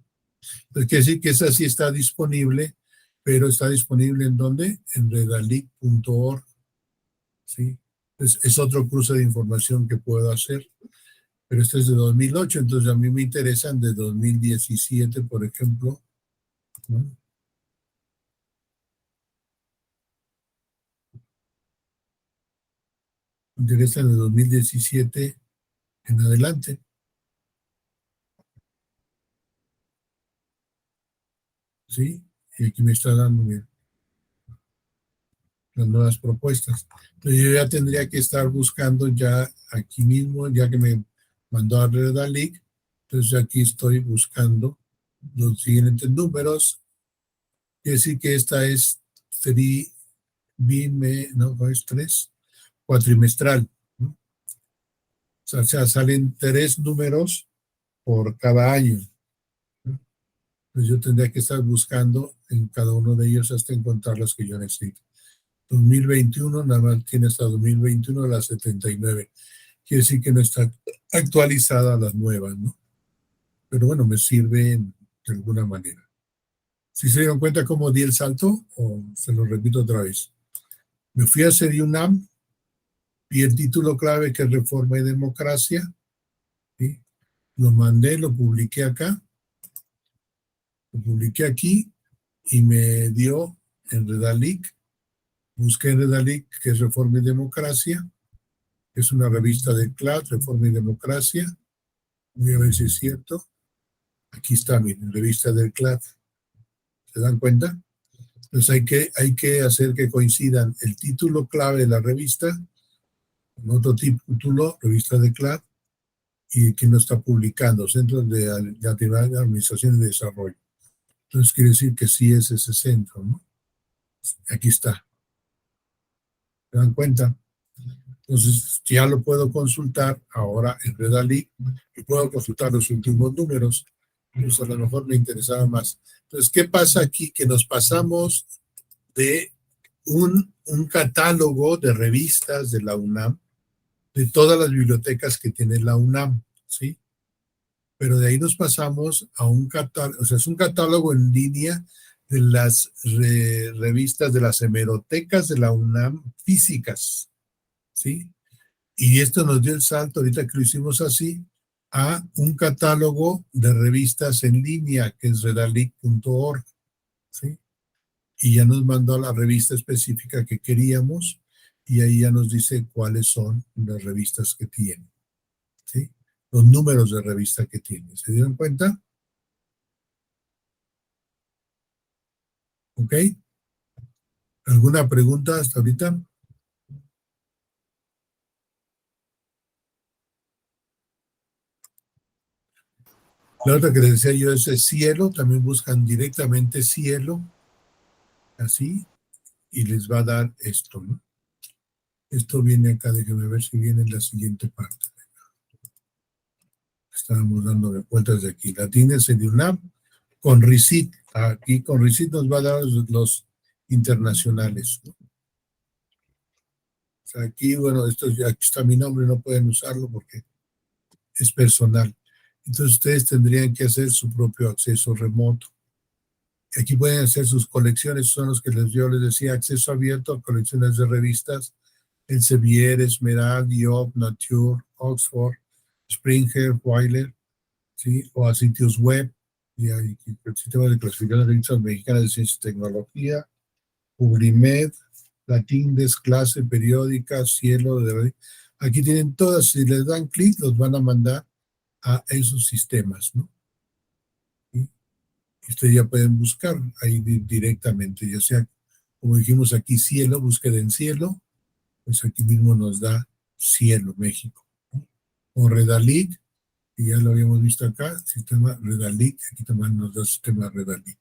Entonces, quiere decir que esa sí está disponible, pero está disponible ¿en dónde? En redalic.org, ¿sí? Entonces, es otro cruce de información que puedo hacer, pero este es de 2008, entonces a mí me interesan de 2017, por ejemplo, ¿no? Me interesan de 2017 en adelante, ¿sí? Y aquí me está dando bien, las nuevas propuestas. Entonces yo ya tendría que estar buscando ya aquí mismo, ya que me mandó a Redalic, entonces aquí estoy buscando los siguientes números. Quiere decir que esta es no es 4trimestral, ¿no? O sea, salen 3 números por cada año, ¿no? Pues yo tendría que estar buscando en cada uno de ellos hasta encontrar los que yo necesito. 2021, nada más tiene hasta 2021 las 79. Quiere decir que no está actualizada las nuevas, ¿no? Pero bueno, me sirve de alguna manera. ¿Sí se dieron cuenta cómo di el salto? O se lo repito otra vez. Me fui a Seriunam y el título clave que es Reforma y Democracia, ¿sí? Lo mandé, lo publiqué acá, lo publiqué aquí y me dio en Redalic. Busqué en Redalic, que es Reforma y Democracia, que es una revista de CLAD, Reforma y Democracia. Voy a ver si es cierto. Aquí está mi revista del CLAD. ¿Se dan cuenta? Entonces hay que hacer que coincidan el título clave de la revista, con otro título, revista de CLAD, y que no está publicando, Centros de Administración y Desarrollo. Entonces quiere decir que sí es ese centro, ¿no? Aquí está. ¿Se dan cuenta? Entonces ya lo puedo consultar ahora en Redalyc y puedo consultar los últimos números. Pues a lo mejor me interesaba más. Entonces, ¿qué pasa aquí? Que nos pasamos de un catálogo de revistas de la UNAM, de todas las bibliotecas que tiene la UNAM, ¿sí? Pero de ahí nos pasamos a un catálogo, o sea, es un catálogo en línea de las revistas de las hemerotecas de la UNAM físicas, ¿sí? Y esto nos dio el salto, ahorita que lo hicimos así, a un catálogo de revistas en línea, que es redalyc.org, ¿sí? Y ya nos mandó a la revista específica que queríamos, y ahí ya nos dice cuáles son las revistas que tiene, ¿sí? Los números de revista que tiene. ¿Se dieron cuenta? ¿Ok? ¿Alguna pregunta hasta ahorita? La otra que les decía yo es el Cielo, también buscan directamente Cielo, así, y les va a dar esto, ¿no? Esto viene acá, déjenme ver si viene en la siguiente parte. Estábamos dando vueltas de aquí. Latines en UNAM, con RICIT. Aquí con RICIT nos va a dar los internacionales, ¿no? O sea, aquí, bueno, aquí está mi nombre, no pueden usarlo porque es personal. Entonces ustedes tendrían que hacer su propio acceso remoto. Aquí pueden hacer sus colecciones, son los que yo les decía, acceso abierto a colecciones de revistas, Elsevier, Esmeralda, Diop, Nature, Oxford, Springer, Weiler, ¿sí? O a sitios web, y hay el sistema de clasificación de revistas mexicanas de ciencia y tecnología, Publimed, Latindes, Clase, Periódica, Cielo, aquí tienen todas, si les dan clic, los van a mandar a esos sistemas, ¿no? ¿Sí? Ustedes ya pueden buscar ahí directamente, ya sea, como dijimos aquí, Cielo, búsqueda en Cielo, pues aquí mismo nos da Cielo, México, ¿no? O Redalyc, y ya lo habíamos visto acá, sistema Redalyc, aquí también nos da sistema Redalyc.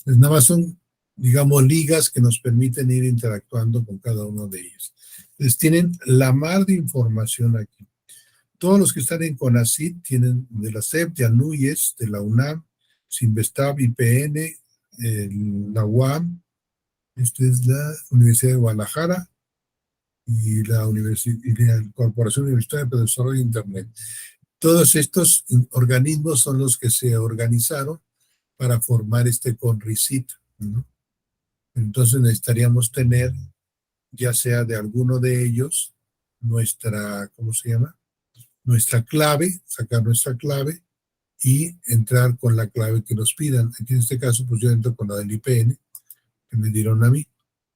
Pues nada más son, digamos, ligas que nos permiten ir interactuando con cada uno de ellos. Entonces tienen la mar de información aquí. Todos los que están en CONACYT tienen de la SEP, de ANUYES, de la UNAM, Sinvestab, IPN, la UAM, esta es la Universidad de Guadalajara y la Corporación Universitaria de Desarrollo de Internet. Todos estos organismos son los que se organizaron para formar este CONRICIT, ¿no? Entonces necesitaríamos tener, ya sea de alguno de ellos, nuestra, ¿cómo se llama? Nuestra clave, sacar nuestra clave y entrar con la clave que nos pidan. Aquí en este caso, pues yo entro con la del IPN, que me dieron a mí,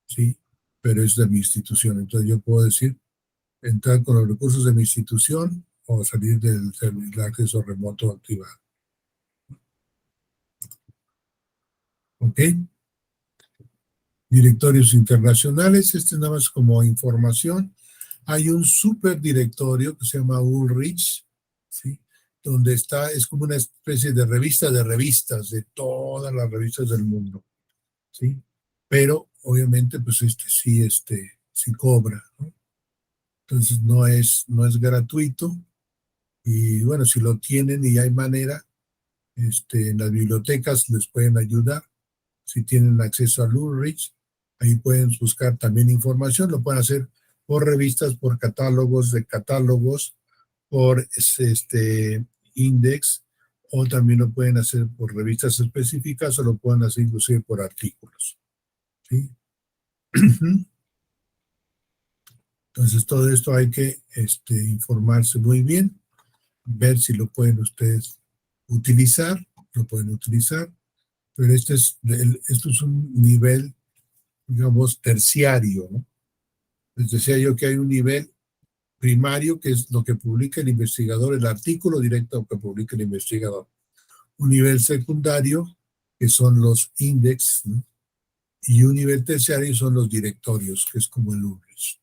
¿sí? Pero es de mi institución. Entonces yo puedo decir, entrar con los recursos de mi institución o salir del acceso remoto activado. ¿Ok? Directorios internacionales, este nada más como información. Hay un superdirectorio que se llama Ulrich, ¿sí? Donde está, es como una especie de revista de revistas, de todas las revistas del mundo, ¿sí? Pero obviamente pues sí cobra, ¿no? Entonces no es gratuito, y bueno, si lo tienen y hay manera, en las bibliotecas les pueden ayudar. Si tienen acceso a Ulrich, ahí pueden buscar también información, lo pueden hacer por revistas, por catálogos de catálogos, por index, o también lo pueden hacer por revistas específicas, o lo pueden hacer inclusive por artículos, ¿sí? Entonces todo esto hay que informarse muy bien, ver si lo pueden ustedes utilizar, lo pueden utilizar, pero esto es un nivel, digamos, terciario, ¿no? Les decía yo que hay un nivel primario, que es lo que publica el investigador, el artículo directo que publica el investigador. Un nivel secundario, que son los índices, ¿no? y un nivel terciario son los directorios, que es como el URLs.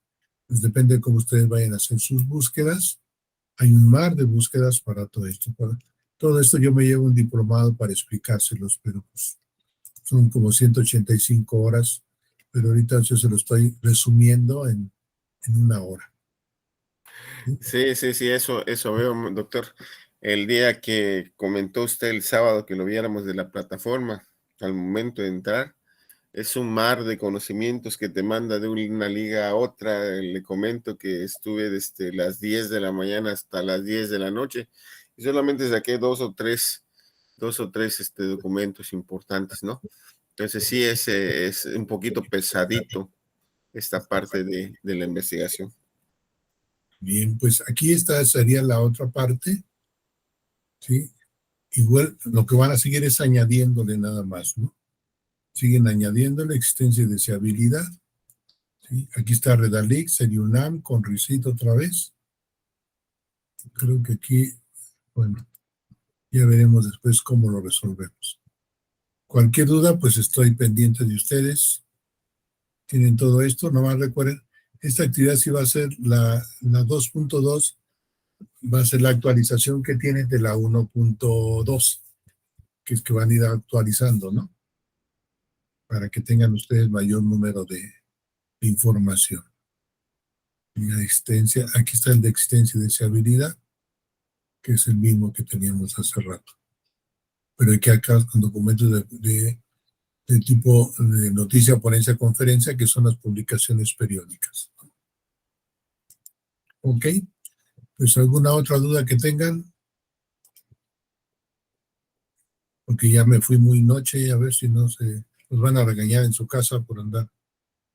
Pues depende de cómo ustedes vayan a hacer sus búsquedas. Hay un mar de búsquedas para todo esto. Para todo esto yo me llevo un diplomado para explicárselos, pero pues son como 185 horas, pero ahorita yo se lo estoy resumiendo en una hora. Sí, sí, sí, eso veo, doctor. El día que comentó usted el sábado que lo viéramos de la plataforma, al momento de entrar, es un mar de conocimientos que te manda de una liga a otra. Le comento que estuve desde las 10 de la mañana hasta las 10 de la noche y solamente saqué dos o tres documentos importantes, ¿no? Entonces sí es un poquito pesadito esta parte de la investigación. Bien, pues aquí sería la otra parte, ¿sí? Igual lo que van a seguir es añadiéndole nada más, ¿no? Siguen añadiéndole existencia y deseabilidad, ¿sí? Aquí está Redalix, sería UNAM con RICIT otra vez. Creo que aquí, bueno, ya veremos después cómo lo resolvemos. Cualquier duda, pues estoy pendiente de ustedes. Tienen todo esto, nomás recuerden, esta actividad sí va a ser la 2.2, va a ser la actualización que tienen de la 1.2, que es que van a ir actualizando, ¿no? Para que tengan ustedes mayor número de información. Y la existencia, aquí está el de existencia y deseabilidad, que es el mismo que teníamos hace rato. Pero hay que acá con documentos de tipo de noticia, ponencia, conferencia, que son las publicaciones periódicas. Ok, pues alguna otra duda que tengan, porque ya me fui muy noche, a ver si no se nos van a regañar en su casa por andar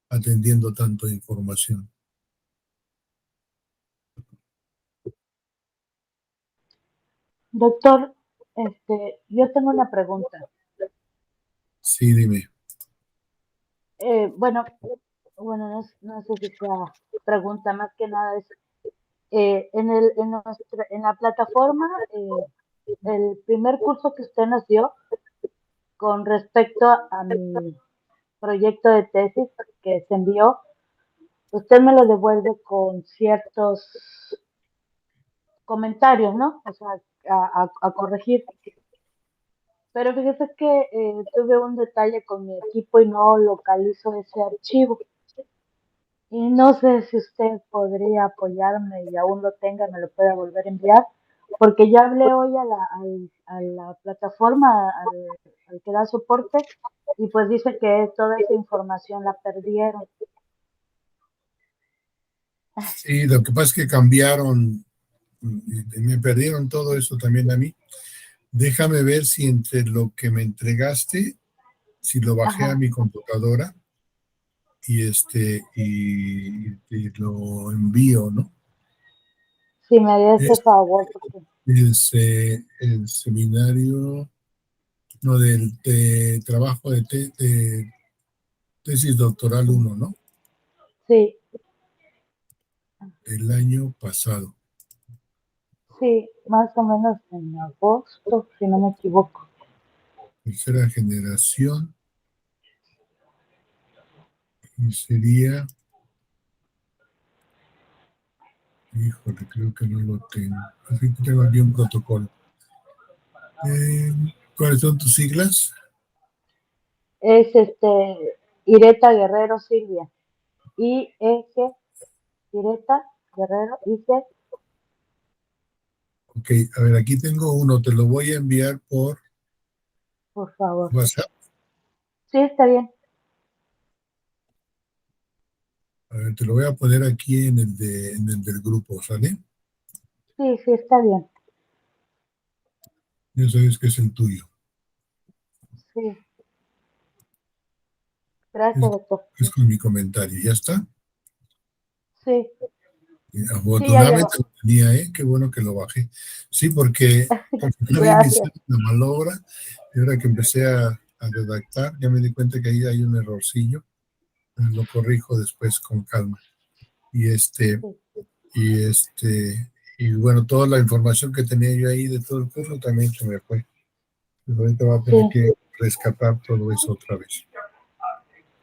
atendiendo tanto información. Doctor, yo tengo una pregunta. Sí, dime. Bueno, no sé si sea pregunta, más que nada es, en la plataforma, el primer curso que usted nos dio con respecto a mi proyecto de tesis que se envió, usted me lo devuelve con ciertos comentarios, ¿no? O sea, a corregir. Pero fíjese que tuve un detalle con mi equipo y no localizo ese archivo. Y no sé si usted podría apoyarme y aún lo tenga, me lo pueda volver a enviar, porque ya hablé hoy a la plataforma, al que da soporte, y pues dice que toda esa información la perdieron. Sí, lo que pasa es que cambiaron, me perdieron todo eso también a mí. Déjame ver si entre lo que me entregaste, si lo bajé a Ajá, mi computadora y te lo envío, ¿no? si me haría ese favor, porque El seminario, no, de trabajo de tesis doctoral 1, ¿no? sí, El año pasado. sí, más o menos en agosto, si no me equivoco. Tercera generación. Y sería, híjole, creo que no lo tengo. Así que tengo aquí un protocolo. ¿Cuáles son tus siglas? Es Ireta Guerrero Silvia. I-E-G, Ireta Guerrero, I-G, Ok, a ver, aquí tengo uno, te lo voy a enviar por por favor. WhatsApp. Sí, está bien. A ver, te lo voy a poner aquí en el del grupo, ¿sale? Sí, sí, está bien. Ya sabes que es el tuyo. Sí, gracias, Es, doctor. es con mi comentario, ¿ya está? Sí, sí, ya Afortunadamente llegó. lo tenía, ¿eh? Qué bueno que lo bajé. Sí, porque no había Gracias. iniciado la malobra y ahora que empecé a redactar, ya me di cuenta que ahí hay un errorcillo. Lo corrijo después con calma. Y Sí, y y bueno, toda la información que tenía yo ahí de todo el curso también se me fue. Pues ahorita voy a tener sí, que rescatar todo eso otra vez.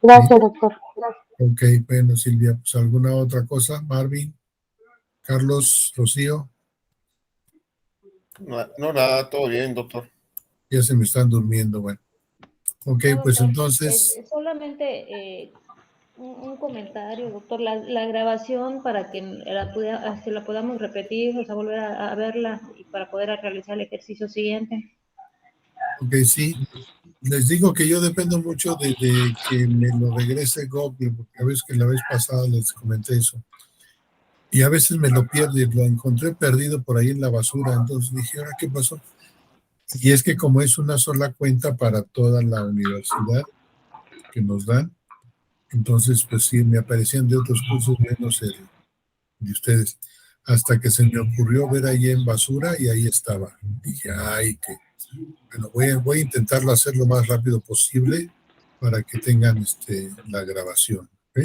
Gracias, doctor. Gracias. Ok, bueno, Silvia, pues alguna otra cosa, Marvin, Carlos, Rocío, No, no, nada, todo bien, doctor. ya se me están durmiendo, bueno. Ok, No, pues doctor, entonces, solamente un comentario, doctor. La grabación para que la podamos repetir, o sea, volver a verla y para poder realizar el ejercicio siguiente. ok, sí, les digo que yo dependo mucho de que me lo regrese Google, porque a veces que la vez pasada les comenté eso. Y a veces me lo pierdo y lo encontré perdido por ahí en la basura. Entonces dije, ¿ahora qué pasó? Y es que como es una sola cuenta para toda la universidad que nos dan, entonces pues sí, me aparecían de otros cursos menos el de ustedes. Hasta que se me ocurrió ver ahí en basura y ahí estaba. Dije, ay, que bueno, voy a intentarlo hacer lo más rápido posible para que tengan la grabación. ¿Ok?